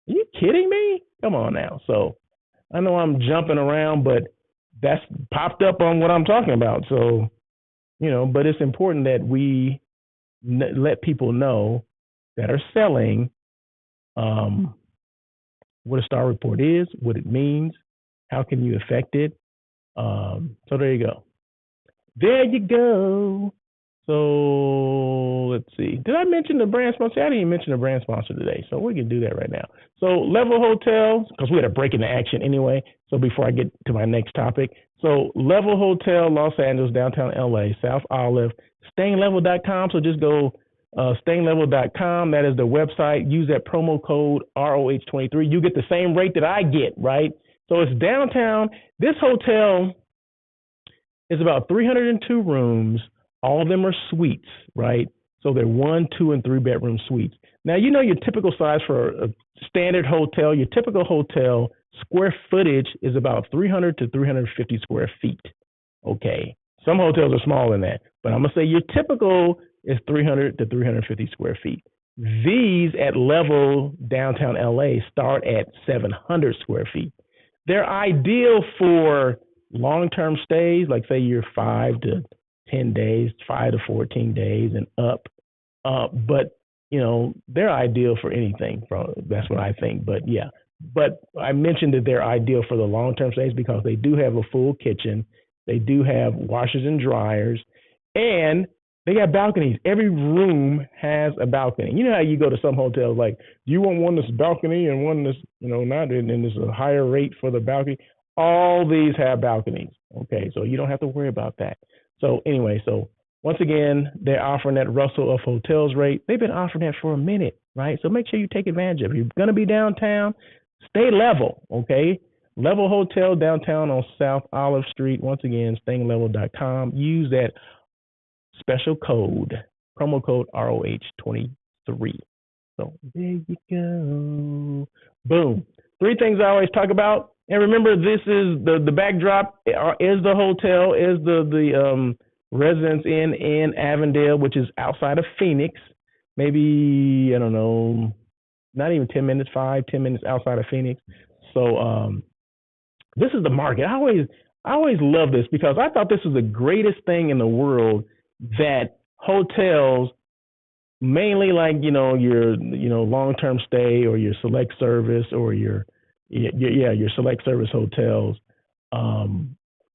you kidding me? Come on now. So I know I'm jumping around, but that's popped up on what I'm talking about. So, but it's important that we let people know that are selling what a star report is, what it means, how can you affect it. So there you go. There you go. So let's see. Did I mention the brand sponsor? I didn't even mention the brand sponsor today, so we can do that right now. So Level Hotel, because we had a break in the action anyway. So before I get to my next topic, so Level Hotel, Los Angeles, downtown LA, South Olive, StayingLevel.com. So just go StayingLevel.com. That is the website. Use that promo code ROH23. You get the same rate that I get, right? So it's downtown. This hotel is about 302 rooms. All of them are suites, right? So they're 1, 2, and 3 bedroom suites. Now, your typical size for a standard hotel, your typical hotel square footage is about 300 to 350 square feet. Okay. Some hotels are smaller than that, but I'm going to say your typical is 300 to 350 square feet. These at Level downtown LA start at 700 square feet. They're ideal for long-term stays, like say you're 5 to 10 days, 5 to 14 days and up. But, they're ideal for anything. That's what I think. But yeah, but I mentioned that they're ideal for the long-term stays because they do have a full kitchen. They do have washers and dryers, and they got balconies. Every room has a balcony. You know how you go to some hotels, like, do you want one that's balcony and one that's, not, and there's a higher rate for the balcony? All these have balconies. Okay, so you don't have to worry about that. So anyway, so once again, they're offering that Russell of Hotels rate. They've been offering that for a minute, right? So make sure you take advantage of it. If you're going to be downtown, stay Level, okay? Level Hotel downtown on South Olive Street. Once again, StayingLevel.com. Use that special code, promo code ROH23. So there you go. Boom. 3 things I always talk about. And remember, this is the backdrop is the hotel, is the Residence Inn in Avondale, which is outside of Phoenix. Maybe, I don't know, not even 10 minutes, 5-10 minutes outside of Phoenix. So this is the market. I always love this because I thought this was the greatest thing in the world, that hotels, mainly like, your long-term stay or your select service or your select service hotels,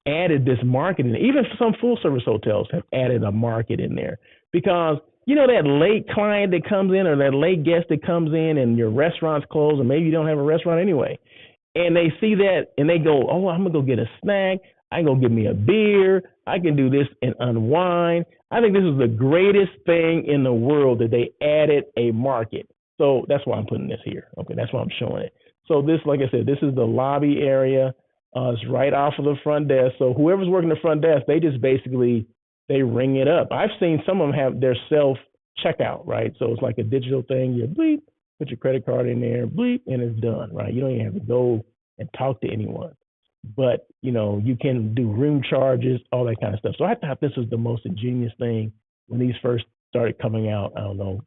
added this market in. Even some full service hotels have added a market in there because that late client that comes in or that late guest that comes in and your restaurant's closed, and maybe you don't have a restaurant anyway, and they see that and they go, oh, I'm gonna go get a snack, I can go get me a beer, I can do this and unwind. I think this is the greatest thing in the world that they added a market. So that's why I'm putting this here. Okay, that's why I'm showing it. So this, like I said, this is the lobby area. It's right off of the front desk. So whoever's working the front desk, they just basically, they ring it up. I've seen some of them have their self checkout, right? So it's like a digital thing. You bleep, put your credit card in there, bleep, and it's done, right? You don't even have to go and talk to anyone. But, you can do room charges, all that kind of stuff. So I thought this was the most ingenious thing when these first started coming out, I don't know,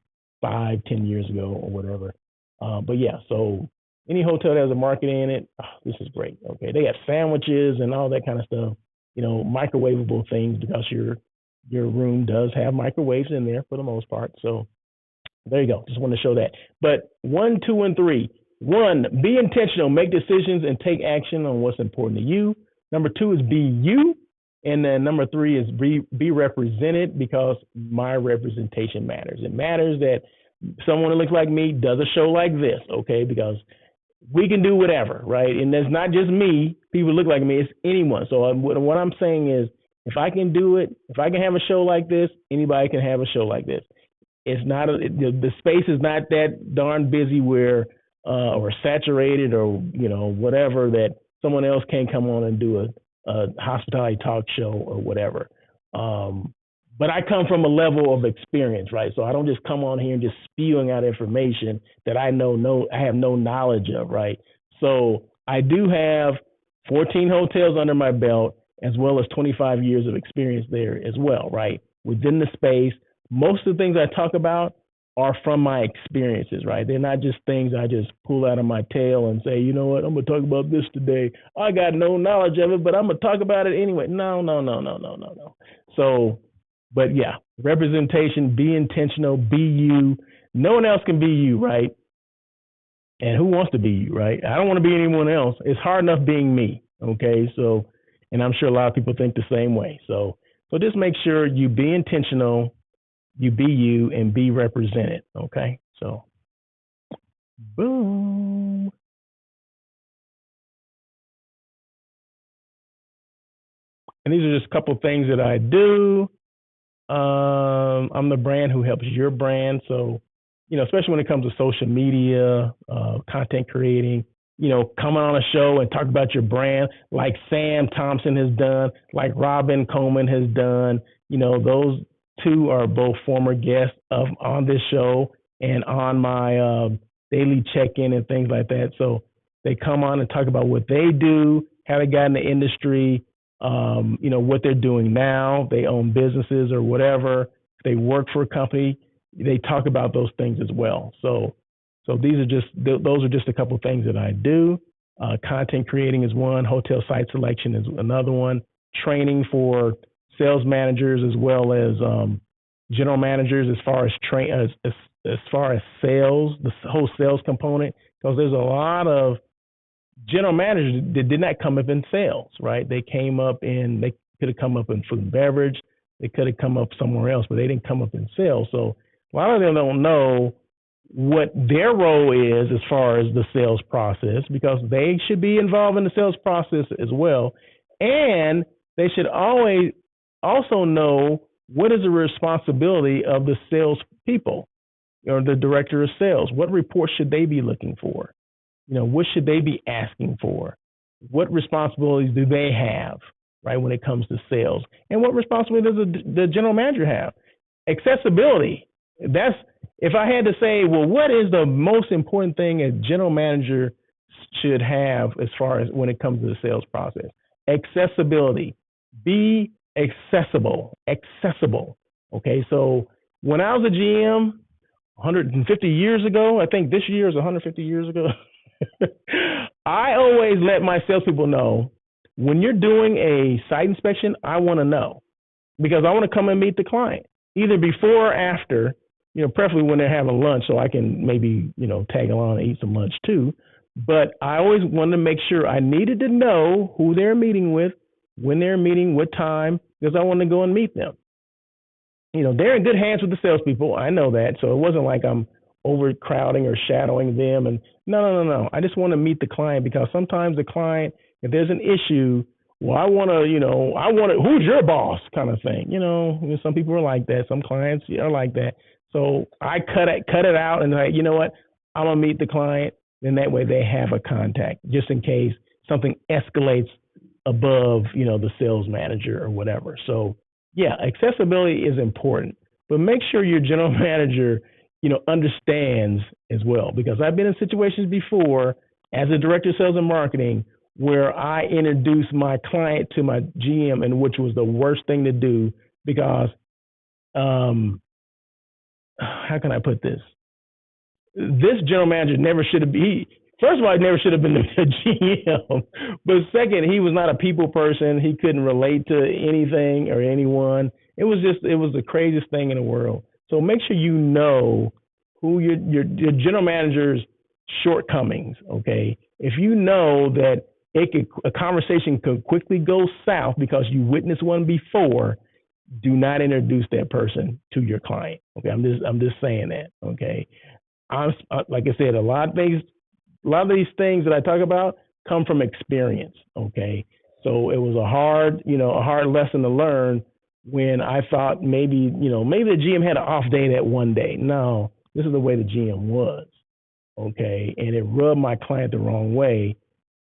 5-10 years ago or whatever. But yeah, so any hotel that has a market in it, this is great. Okay, they have sandwiches and all that kind of stuff, microwavable things because your room does have microwaves in there for the most part. So there you go. Just want to show that. But 1, 2, and 3. 1, be intentional, make decisions and take action on what's important to you. Number 2 is be you. And then number 3 is be represented, because my representation matters. It matters that someone that looks like me does a show like this, okay? Because we can do whatever, right? And that's not just me. People look like me. It's anyone. So what I'm saying is, if I can do it, if I can have a show like this, anybody can have a show like this. It's not the space is not that darn busy where or saturated or whatever, that someone else can't come on and do a hospitality talk show or whatever. but I come from a level of experience, right? So I don't just come on here and just spewing out information that I have no knowledge of, right? So I do have 14 hotels under my belt, as well as 25 years of experience there as well, right? Within the space, most of the things I talk about are from my experiences, right? They're not just things I just pull out of my tail and say, you know what, I'm gonna talk about this today. I got no knowledge of it, but I'm gonna talk about it anyway. No, no, no, no, no, no, no. So, but yeah, representation, be intentional, be you. No one else can be you, right? And who wants to be you, right? I don't want to be anyone else. It's hard enough being me, okay? So, and I'm sure a lot of people think the same way. So just make sure you be intentional, you be you, and be represented, okay? So, boom. And these are just a couple of things that I do. I'm the brand who helps your brand. So, especially when it comes to social media, content creating, coming on a show and talk about your brand like Sam Thompson has done, like Robin Coleman has done. Those two are both former guests on this show and on my daily check-in and things like that. So they come on and talk about what they do, how they got in the industry, what they're doing now. They own businesses or whatever. If they work for a company, they talk about those things as well. So those are just a couple of things that I do. Content creating is one. Hotel site selection is another one. Training for sales managers as well as general managers as far as sales, the whole sales component, because there's a lot of general managers that did not come up in sales, right? They could have come up in food and beverage. They could have come up somewhere else, but they didn't come up in sales. So a lot of them don't know what their role is as far as the sales process, because they should be involved in the sales process as well. And they should always also know what is the responsibility of the sales people or the director of sales. What reports should they be looking for? What should they be asking for? What responsibilities do they have, right, when it comes to sales? And what responsibility does the general manager have? Accessibility. That's, if I had to say, well, what is the most important thing a general manager should have as far as when it comes to the sales process? Accessibility. Be accessible. Okay, so when I was a GM 150 years ago, I think this year is 150 years ago, I always let my salespeople know, when you're doing a site inspection, I want to know, because I want to come and meet the client, either before or after, preferably when they're having lunch, so I can maybe, tag along and eat some lunch too. But I always wanted to make sure I needed to know who they're meeting with, when they're meeting, what time, because I wanted to go and meet them. They're in good hands with the salespeople. I know that. So it wasn't like I'm overcrowding or shadowing them. And no. I just want to meet the client, because sometimes the client, if there's an issue, well, I want to, who's your boss kind of thing. Some people are like that. Some clients are like that. So I cut it out and like, you know what, I'm going to meet the client. Then that way they have a contact just in case something escalates above, the sales manager or whatever. So yeah, accessibility is important, but make sure your general manager, understands as well, because I've been in situations before as a director of sales and marketing where I introduced my client to my GM, and which was the worst thing to do, because, how can I put this? This general manager never should have been, first of all, he never should have been the GM. But second, he was not a people person. He couldn't relate to anything or anyone. It was the craziest thing in the world. So make sure you know who your general manager's shortcomings, okay? If you know that a conversation could quickly go south because you witnessed one before, do not introduce that person to your client. Okay, I'm just saying that. Okay, like I said, a lot of these things that I talk about come from experience. Okay, so it was a hard lesson to learn when I thought maybe the GM had an off day that one day. No, this is the way the GM was. Okay, and it rubbed my client the wrong way,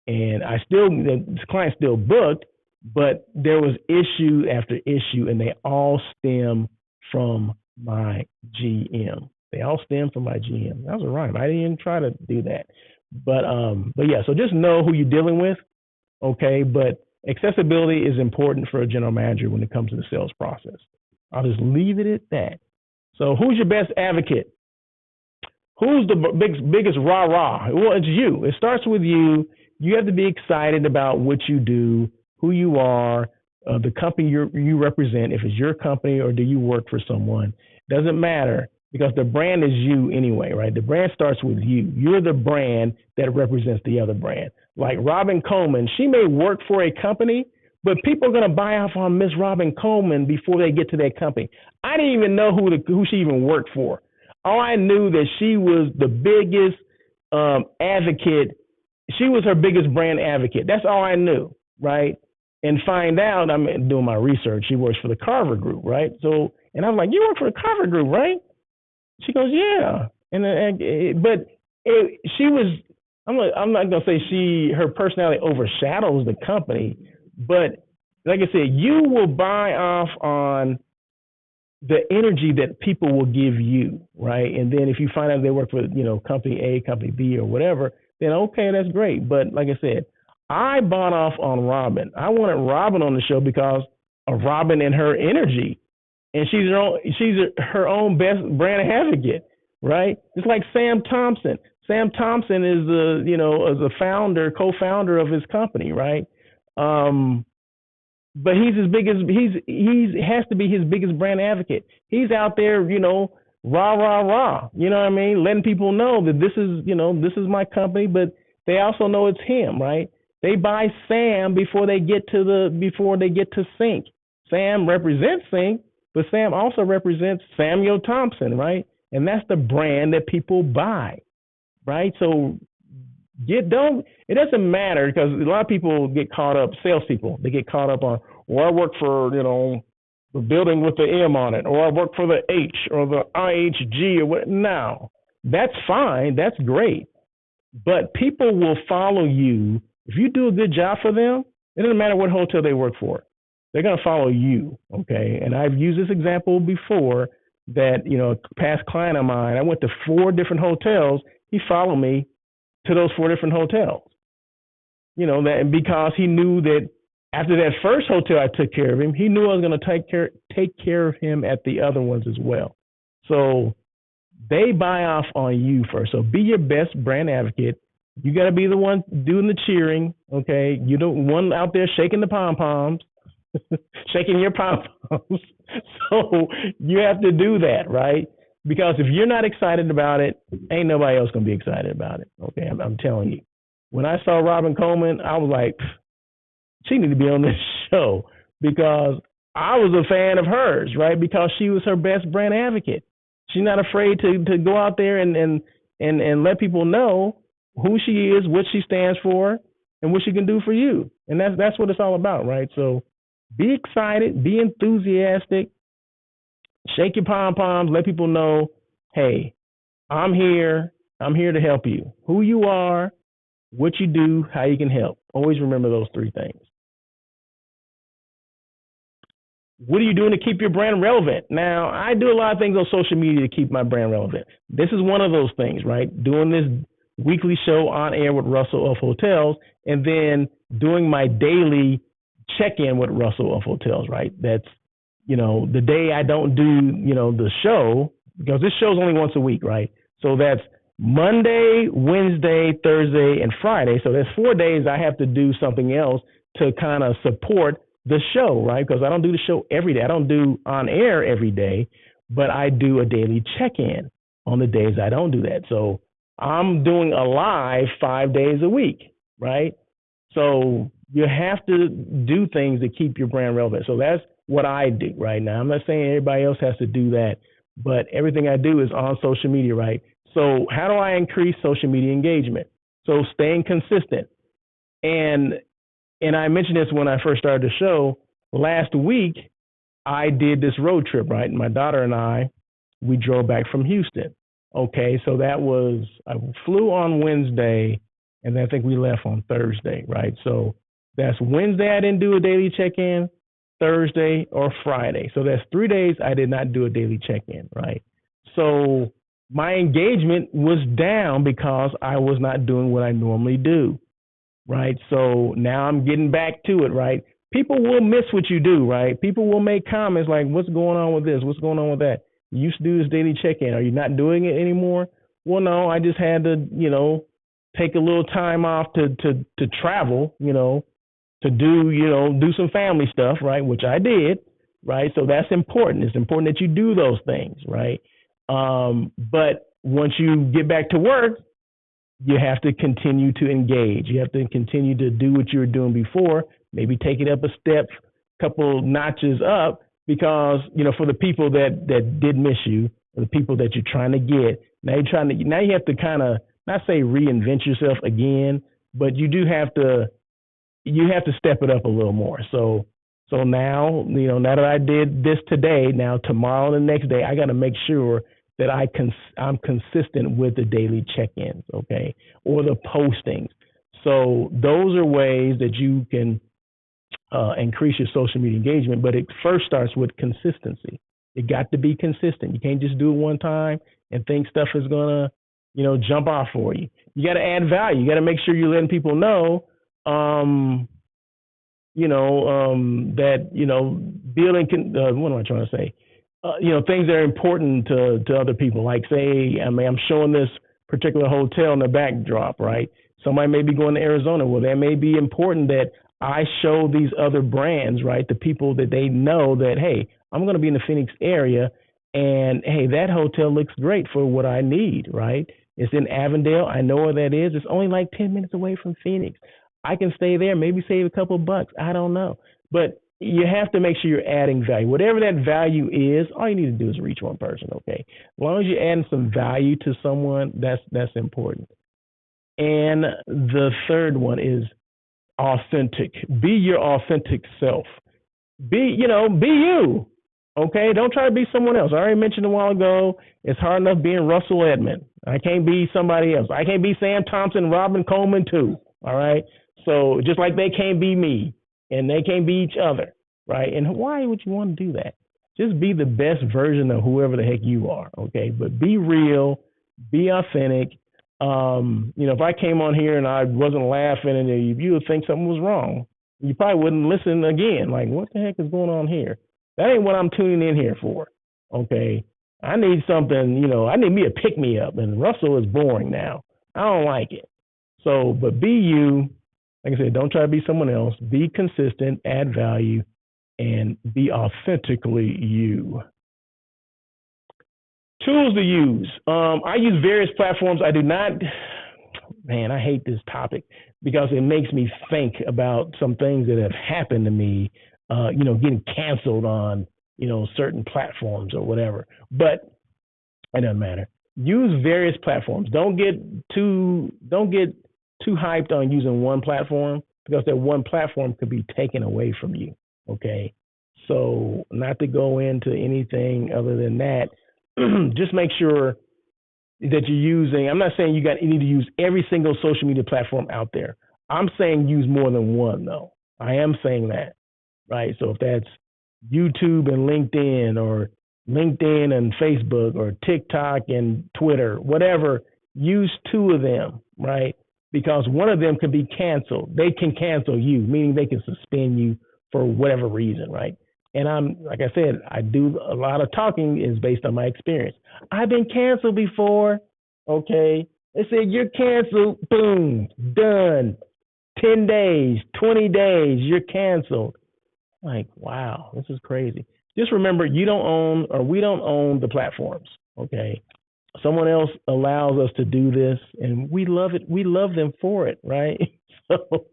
and the client still booked, but there was issue after issue, and they all stem from my GM. They all stem from my GM. That was a rhyme. I didn't even try to do that. But yeah, so just know who you're dealing with, okay? But accessibility is important for a general manager when it comes to the sales process. I'll just leave it at that. So who's your best advocate? Who's the biggest rah-rah? Well, it's you. It starts with you. You have to be excited about what you do, who you are, the company you represent, if it's your company or do you work for someone. Doesn't matter because the brand is you anyway, right? The brand starts with you. You're the brand that represents the other brand. Like Robin Coleman, she may work for a company, but people are going to buy off on Miss Robin Coleman before they get to that company. I didn't even know who she even worked for. All I knew that she was the biggest advocate. She was her biggest brand advocate. That's all I knew, right? And find out, I'm doing my research, she works for the Carver Group, right? So, and I'm like, you work for the Carver Group, right? She goes, yeah. She was, I'm not going to say her personality overshadows the company, but like I said, you will buy off on the energy that people will give you, right? And then if you find out they work for, company A, company B, or whatever, then okay, that's great. But like I said, I bought off on Robin. I wanted Robin on the show because of Robin and her energy, and she's her own best brand advocate, right? It's like Sam Thompson. Sam Thompson is as a co-founder of his company, right? But he's has to be his biggest brand advocate. He's out there, rah rah rah. You know what I mean? Letting people know that this is my company, but they also know it's him, right? They buy Sam before they get to Sync. Sam represents Sync, but Sam also represents Samuel Thompson, right? And that's the brand that people buy, right? So it doesn't matter because a lot of people get caught up, salespeople, they get caught up on, I work for, the building with the M on it, or I work for the H or the IHG or what. No, that's fine. That's great. But people will follow you. If you do a good job for them, it doesn't matter what hotel they work for. They're going to follow you, okay? And I've used this example before that, a past client of mine, I went to 4 different hotels. He followed me to those 4 different hotels, that because he knew that after that first hotel I took care of him, he knew I was going to take care of him at the other ones as well. So they buy off on you first. So be your best brand advocate. You got to be the one doing the cheering, okay? You don't one out there shaking the pom-poms, shaking your pom-poms. So you have to do that, right? Because if you're not excited about it, ain't nobody else going to be excited about it, okay? I'm telling you. When I saw Robin Coleman, I was like, she needed to be on this show because I was a fan of hers, right? Because she was her best brand advocate. She's not afraid to go out there and let people know who she is, what she stands for, and what she can do for you. And that's what it's all about, right? So be excited, be enthusiastic, shake your pom-poms, let people know, hey, I'm here to help you. Who you are, what you do, how you can help. Always remember those 3 things. What are you doing to keep your brand relevant? Now, I do a lot of things on social media to keep my brand relevant. This is one of those things, right? Doing this weekly show on air with Russell of Hotels, and then doing my daily check-in with Russell of Hotels, right? That's, the day I don't do, the show, because this show's only once a week, right? So that's Monday, Wednesday, Thursday, and Friday. So that's 4 days I have to do something else to kind of support the show, right? Because I don't do the show every day. I don't do on air every day, but I do a daily check-in on the days I don't do that. So I'm doing a live 5 days a week, right? So you have to do things to keep your brand relevant. So that's what I do right now. I'm not saying everybody else has to do that, but everything I do is on social media, right? So how do I increase social media engagement? So staying consistent. And I mentioned this when I first started the show. Last week, I did this road trip, right? My daughter and I, we drove back from Houston. Okay, so I flew on Wednesday, and then I think we left on Thursday, right? So That's Wednesday, I didn't do a daily check-in, Thursday or Friday. So that's 3 days I did not do a daily check-in, right? So my engagement was down because I was not doing what I normally do, right? So now I'm getting back to it, right? People will miss what you do, right? People will make comments like, what's going on with this? What's going on with that? You used to do this daily check-in. Are you not doing it anymore? Well, no, I just had to, take a little time off to travel, to do some family stuff, right? Which I did, right? So that's important. It's important that you do those things, right? But once you get back to work, you have to continue to engage. You have to continue to do what you were doing before, maybe take it up a step, couple notches up, because, for the people that did miss you, or the people that you're trying to get, now you have to kind of, not say reinvent yourself again, but you have to step it up a little more. So now, now that I did this today, now tomorrow and the next day, I got to make sure that I'm consistent with the daily check-ins, okay, or the postings. So those are ways that you can increase your social media engagement, but it first starts with consistency. It got to be consistent. You can't just do it one time and think stuff is gonna, jump off for you. You got to add value. You got to make sure you're letting people know, that building. What am I trying to say? Things that are important to other people. Like, say, I'm showing this particular hotel in the backdrop, right? Somebody may be going to Arizona. Well, that may be important that I show these other brands, right, the people that they know that, hey, I'm going to be in the Phoenix area, and, hey, that hotel looks great for what I need, right? It's in Avondale. I know where that is. It's only like 10 minutes away from Phoenix. I can stay there, maybe save a couple of bucks. I don't know. But you have to make sure you're adding value. Whatever that value is, all you need to do is reach one person, okay? As long as you're adding some value to someone, that's important. And the third one is authentic. Be your authentic self. Be you. Okay? Don't try to be someone else. I already mentioned a while ago, it's hard enough being Russell Edmond. I can't be somebody else. I can't be Sam Thompson, Robin Coleman too. All right? So just like they can't be me and they can't be each other, right? And why would you want to do that? Just be the best version of whoever the heck you are, okay? But be real, be authentic. If I came on here and I wasn't laughing, and you would think something was wrong. You probably wouldn't listen again. Like, what the heck is going on here? That ain't what I'm tuning in here for. Okay, I need something. I need me a pick me up. And Russell is boring now. I don't like it. So, but be you. Like I said, don't try to be someone else. Be consistent, add value, and be authentically you. Tools to use. I use various platforms. I do not, I hate this topic because it makes me think about some things that have happened to me, getting canceled on, certain platforms or whatever. But it doesn't matter. Use various platforms. Don't get too hyped on using one platform, because that one platform could be taken away from you. Okay. So not to go into anything other than that, just make sure that you're using, I'm not saying you need to use every single social media platform out there. I'm saying use more than one though. I am saying that, right? So if that's YouTube and LinkedIn, or LinkedIn and Facebook, or TikTok and Twitter, whatever, use two of them, right? Because one of them could be canceled. They can cancel you, meaning they can suspend you for whatever reason, right? And like I said, I do a lot of talking is based on my experience. I've been canceled before, okay? They said, you're canceled, boom, done. 10 days, 20 days, you're canceled. Like, wow, this is crazy. Just remember, we don't own the platforms, okay? Someone else allows us to do this, and we love it. We love them for it, right? So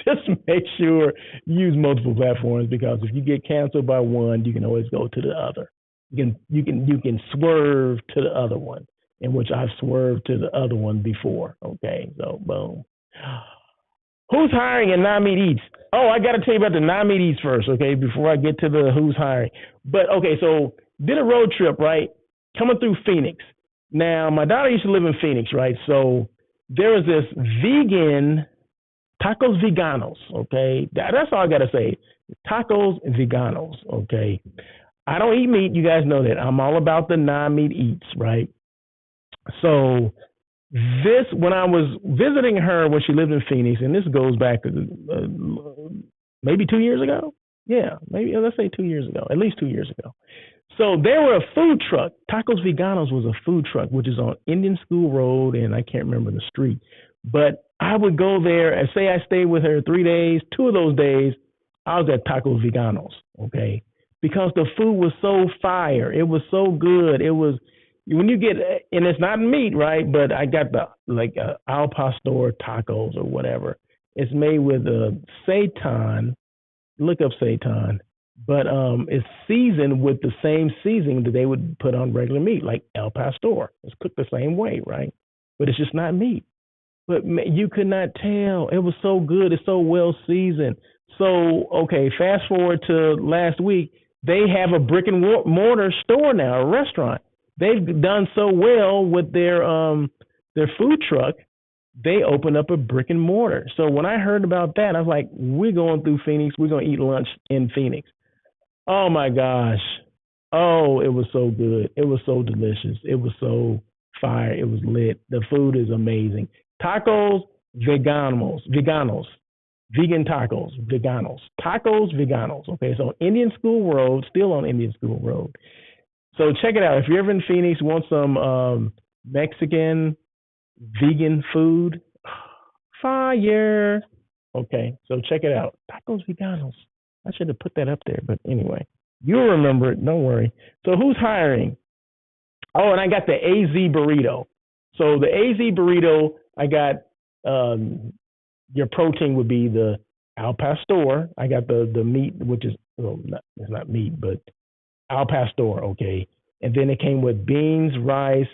just make sure you use multiple platforms, because if you get canceled by one, you can always go to the other. You can swerve to the other one, in which I've swerved to the other one before. Okay, so boom. Who's hiring in NAMID Eats? Oh, I got to tell you about the NAMID Eats first, okay, before I get to the who's hiring. But okay, so did a road trip, right? Coming through Phoenix. Now, my daughter used to live in Phoenix, right? So there was this vegan Tacos Veganos, okay? That's all I got to say. Tacos Veganos, okay? I don't eat meat. You guys know that. I'm all about the non-meat eats, right? So when I was visiting her when she lived in Phoenix, and this goes back maybe 2 years ago. Yeah, maybe let's say 2 years ago, at least 2 years ago. So there were a food truck. Tacos Veganos was a food truck, which is on Indian School Road, and I can't remember the street. But I would go there and say I stayed with her 3 days. 2 of those days, I was at Tacos Veganos, okay? Because the food was so fire. It was so good. It was, when you get, and it's not meat, right? But I got the, like, al pastor tacos or whatever. It's made with seitan. Look up seitan. But it's seasoned with the same seasoning that they would put on regular meat, like al pastor. It's cooked the same way, right? But it's just not meat. But you could not tell. It was so good. It's so well seasoned. So, okay, fast forward to last week. They have a brick and mortar store now, a restaurant. They've done so well with their food truck. They opened up a brick and mortar. So when I heard about that, I was like, we're going through Phoenix. We're going to eat lunch in Phoenix. Oh, my gosh. Oh, it was so good. It was so delicious. It was so fire. It was lit. The food is amazing. Tacos Veganos. Vegan tacos, Veganos. Tacos Veganos. Okay, so Indian School Road, still on Indian School Road. So check it out. If you're ever in Phoenix, want some Mexican vegan food, fire. Okay, so check it out. Tacos Veganos. I should have put that up there, but anyway, you'll remember it. Don't worry. So who's hiring? Oh, and I got the AZ burrito. So the AZ burrito, I got your protein would be the al pastor. I got the meat, which is, well, it's not meat, but al pastor, okay. And then it came with beans, rice,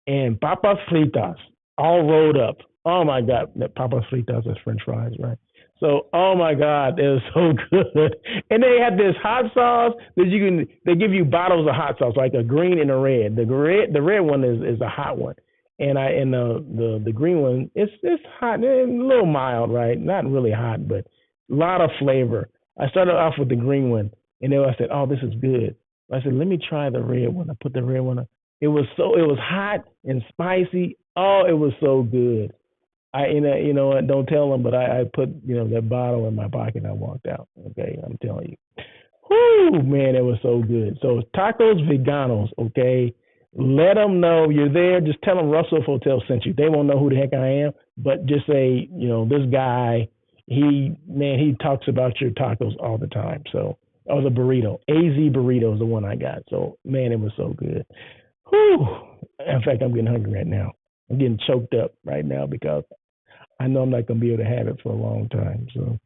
and papas fritas, all rolled up. Oh my God, papas fritas is French fries, right? So, oh my God, it was so good. And they had this hot sauce that they give you bottles of hot sauce, like a green and a red. The red one is a hot one. And the green one, it's hot, a little mild, right? Not really hot, but a lot of flavor. I started off with the green one, and then I said, "Oh, this is good." I said, "Let me try the red one." I put the red one on. It was hot and spicy. Oh, it was so good. You know what? Don't tell them, but I put that bottle in my pocket and I walked out. Okay, I'm telling you. Whoo, man, it was so good. So Tacos Veganos, okay. Let them know you're there. Just tell them Russell Hotel sent you. They won't know who the heck I am, but just say, this guy, he talks about your tacos all the time. So, the burrito. AZ burrito is the one I got. So, man, it was so good. Whew. In fact, I'm getting hungry right now. I'm getting choked up right now because I know I'm not going to be able to have it for a long time. So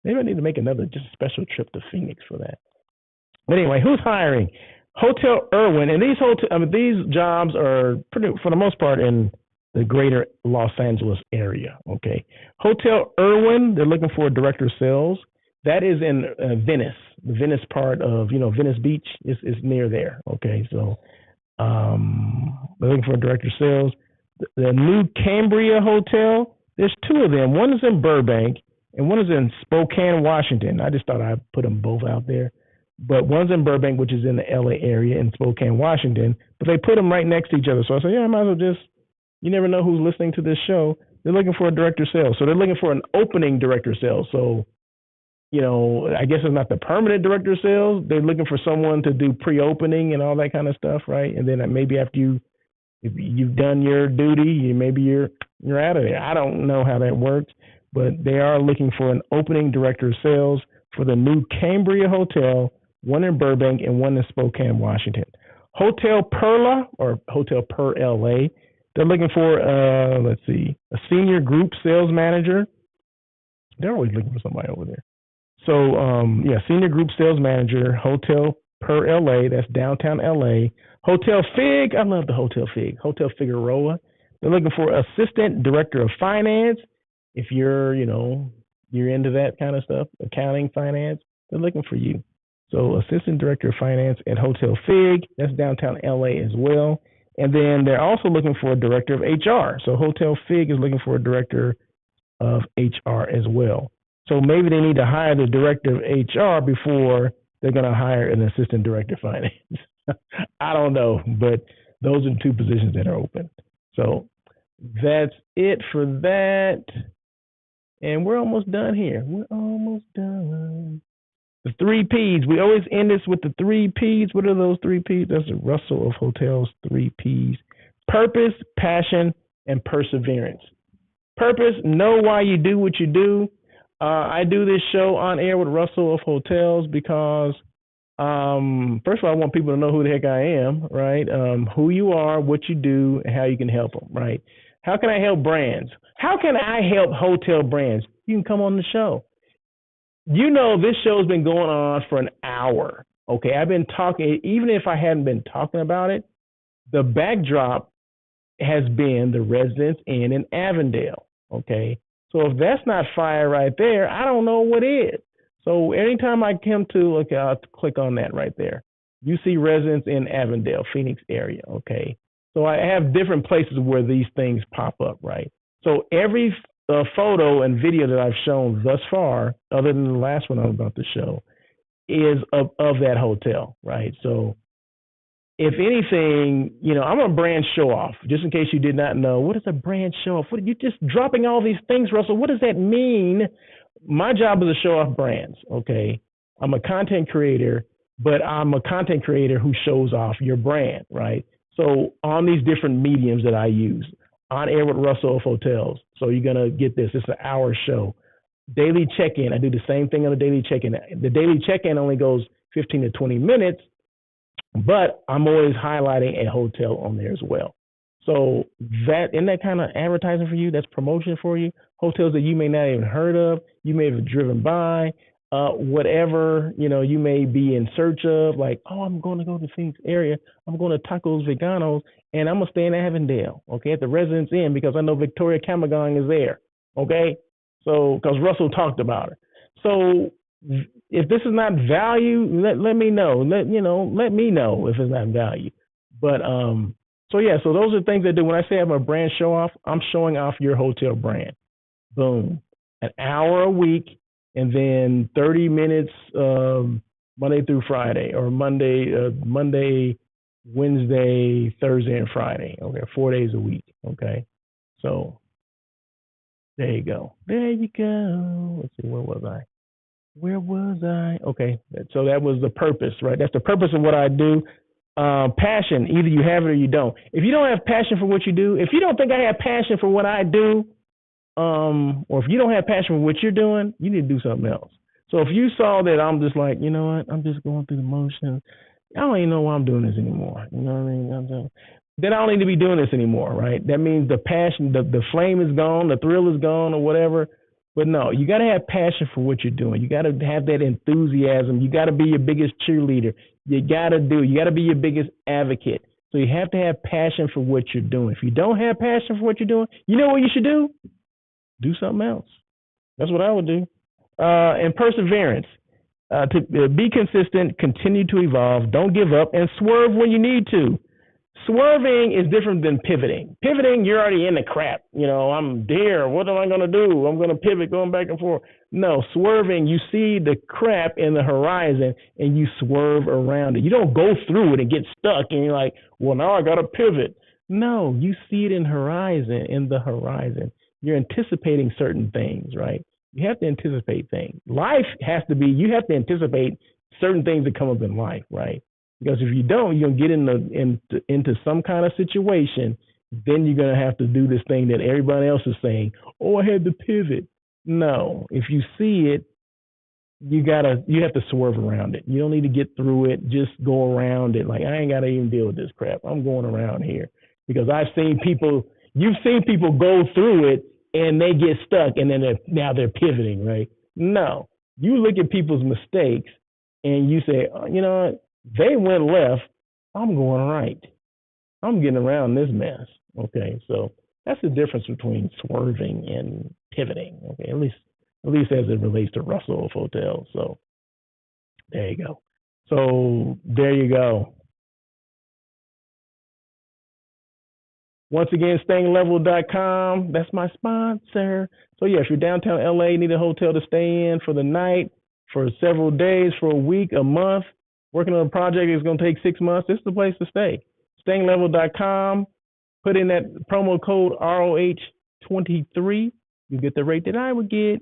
maybe I need to make another just special trip to Phoenix for that. But anyway, who's hiring? Hotel Irwin, and these jobs are pretty, for the most part, in the greater Los Angeles area. Okay, Hotel Irwin, they're looking for a director of sales. That is in Venice, the Venice part of Venice Beach is near there. Okay, so they're looking for a director of sales. The new Cambria Hotel, there's 2 of them. One is in Burbank, and one is in Spokane, Washington. I just thought I'd put them both out there. But one's in Burbank, which is in the LA area, in Spokane, Washington. But they put them right next to each other. So I said, I might as well you never know who's listening to this show. They're looking for a director of sales. So they're looking for an opening director of sales. So, I guess it's not the permanent director of sales. They're looking for someone to do pre-opening and all that kind of stuff, right? And then maybe after if you've done your duty, maybe you're out of there. I don't know how that works, but they are looking for an opening director of sales for the new Cambria Hotel, one in Burbank and one in Spokane, Washington. Hotel Perla or Hotel Per LA, they're looking for a senior group sales manager. They're always looking for somebody over there. So senior group sales manager, Hotel Per LA, that's downtown LA. Hotel Fig, I love the Hotel Fig. Hotel Figueroa, they're looking for assistant director of finance. If you're into that kind of stuff, accounting, finance, they're looking for you. So assistant director of finance at Hotel Fig, that's downtown LA as well. And then they're also looking for a director of HR. So Hotel Fig is looking for a director of HR as well. So maybe they need to hire the director of HR before they're going to hire an assistant director of finance. I don't know, but those are the two positions that are open. So that's it for that. And we're almost done here. We're almost done. The three P's. We always end this with the three P's. What are those three P's? That's the Russell of Hotels three P's. Purpose, passion, and perseverance. Purpose, know why you do what you do. I do this show on air with Russell of Hotels because, first of all, I want people to know who the heck I am, right? Who you are, what you do, and how you can help them, right? How can I help brands? How can I help hotel brands? You can come on the show. You know, this show's been going on for an hour. Okay, I've been talking, even if I hadn't been talking about it, the backdrop has been the Residence Inn in Avondale. Okay, so if that's not fire right there, I don't know what is. So anytime I come to, okay, I'll click on that right there. You see Residence Inn Avondale, Phoenix area. Okay, so I have different places where these things pop up, right? So every photo and video that I've shown thus far, other than the last one I'm about to show, is of that hotel, right? So if anything, you know, I'm a brand show off. Just in case you did not know, what is a brand show off? What are you just dropping all these things, Russell? What does that mean? My job is to show off brands, okay? I'm a content creator, but I'm a content creator who shows off your brand, right? So on these different mediums that I use, on air with Russell of Hotels. So you're going to get this. It's an hour show. Daily check-in. I do the same thing on the daily check-in. The daily check-in only goes 15 to 20 minutes, but I'm always highlighting a hotel on there as well. So that, isn't that kind of advertising for you? That's promotion for you. Hotels that you may not even heard of, you may have driven by, whatever, you know, you may be in search of, like, oh, I'm going to go to the Phoenix area. I'm going to Tacos Veganos, and I'm going to stay in Avondale, okay, at the Residence Inn because I know Victoria Camargon is there, okay? So, because Russell talked about it. So if this is not value, let me know. Let me know if it's not value. But so yeah, so those are things I do. When I say I'm a brand show off, I'm showing off your hotel brand. Boom. An hour a week, and then 30 minutes Monday through Friday, or Monday, Wednesday, Thursday, and Friday. Okay, 4 days a week. Okay, so there you go. There you go. Let's see, where was I? Okay, so that was the purpose, right? That's the purpose of what I do. Passion, either you have it or you don't. If you don't have passion for what you do, if you don't think I have passion for what I do, or if you don't have passion for what you're doing, you need to do something else. So if you saw that I'm just like, you know what, I'm just going through the motions, I don't even know why I'm doing this anymore. You know what I mean? Then I don't need to be doing this anymore, right? That means the passion, the flame is gone, the thrill is gone, or whatever. But no, you got to have passion for what you're doing. You got to have that enthusiasm. You got to be your biggest cheerleader. You got to be your biggest advocate. So you have to have passion for what you're doing. If you don't have passion for what you're doing, you know what you should do? Do something else. That's what I would do. And perseverance. To be consistent, continue to evolve, don't give up, and swerve when you need to. Swerving is different than pivoting. Pivoting, you're already in the crap. You know, I'm there. What am I going to do? I'm going to pivot, going back and forth. No, swerving, you see the crap in the horizon and you swerve around it. You don't go through it and get stuck and you're like, well, now I got to pivot. No, you see it in the horizon. You're anticipating certain things, right? You have to anticipate things. Life has to be, you have to anticipate certain things that come up in life, right? Because if you don't, you're going to get into some kind of situation. Then you're going to have to do this thing that everybody else is saying, oh, I had to pivot. No, if you see it, you have to swerve around it. You don't need to get through it. Just go around it. Like, I ain't got to even deal with this crap. I'm going around here. Because you've seen people go through it and they get stuck and then now they're pivoting, right? No, you look at people's mistakes and you say, oh, you know what? They went left. I'm going right. I'm getting around this mess. Okay, so that's the difference between swerving and pivoting. Okay, at least as it relates to Russell of Hotels. So there you go. So there you go. Once again, stayinglevel.com. That's my sponsor. So yeah, if you're downtown LA, need a hotel to stay in for the night, for several days, for a week, a month, working on a project is going to take 6 months, this is the place to stay. Stayinglevel.com. Put in that promo code ROH23. You get the rate that I would get.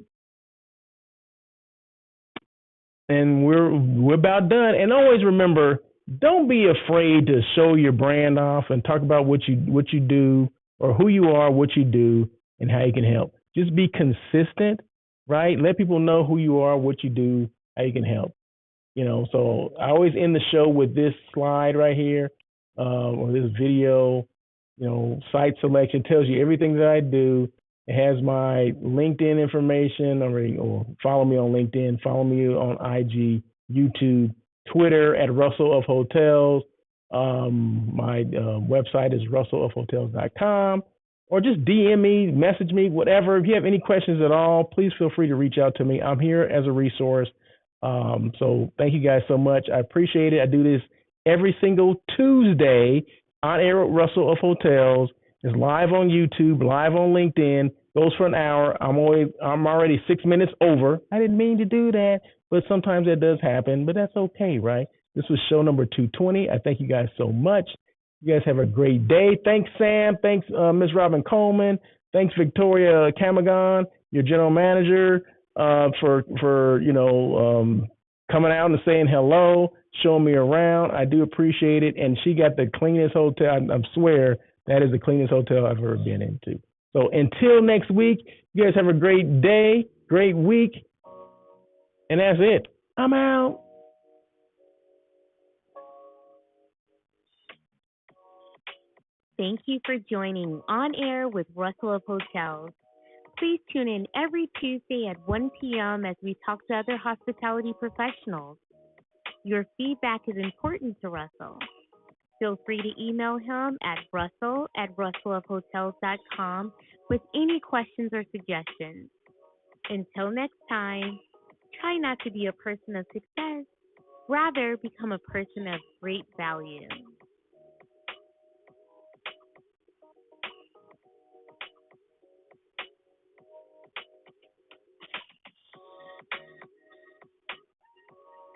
And we're about done. And always remember, don't be afraid to show your brand off and talk about what you do or who you are, what you do, and how you can help. Just be consistent, right? Let people know who you are, what you do, how you can help. So I always end the show with this slide right here, or this video. Site selection tells you everything that I do. It has my LinkedIn information, or follow me on LinkedIn, follow me on IG, YouTube, Twitter at Russell of Hotels. My website is russellofhotels.com, or just DM me, message me, whatever. If you have any questions at all, please feel free to reach out to me. I'm here as a resource. So thank you guys so much. I appreciate it. I do this every single Tuesday on air with Russell of Hotels. It's live on YouTube, live on LinkedIn, goes for an hour. I'm already 6 minutes over. I didn't mean to do that, but sometimes that does happen, but that's okay, right? This was show number 220. I thank you guys so much. You guys have a great day. Thanks, Sam. Thanks, Ms. Robin Coleman. Thanks, Victoria Camagon, your general manager, for coming out and saying hello, showing me around. I do appreciate it. And she got the cleanest hotel. I swear that is the cleanest hotel I've ever been into. So until next week, you guys have a great day, great week. And that's it. I'm out. Thank you for joining On Air with Russell of Hotels. Please tune in every Tuesday at 1 p.m. as we talk to other hospitality professionals. Your feedback is important to Russell. Feel free to email him at russell@russellofhotels.com with any questions or suggestions. Until next time, try not to be a person of success. Rather, become a person of great value.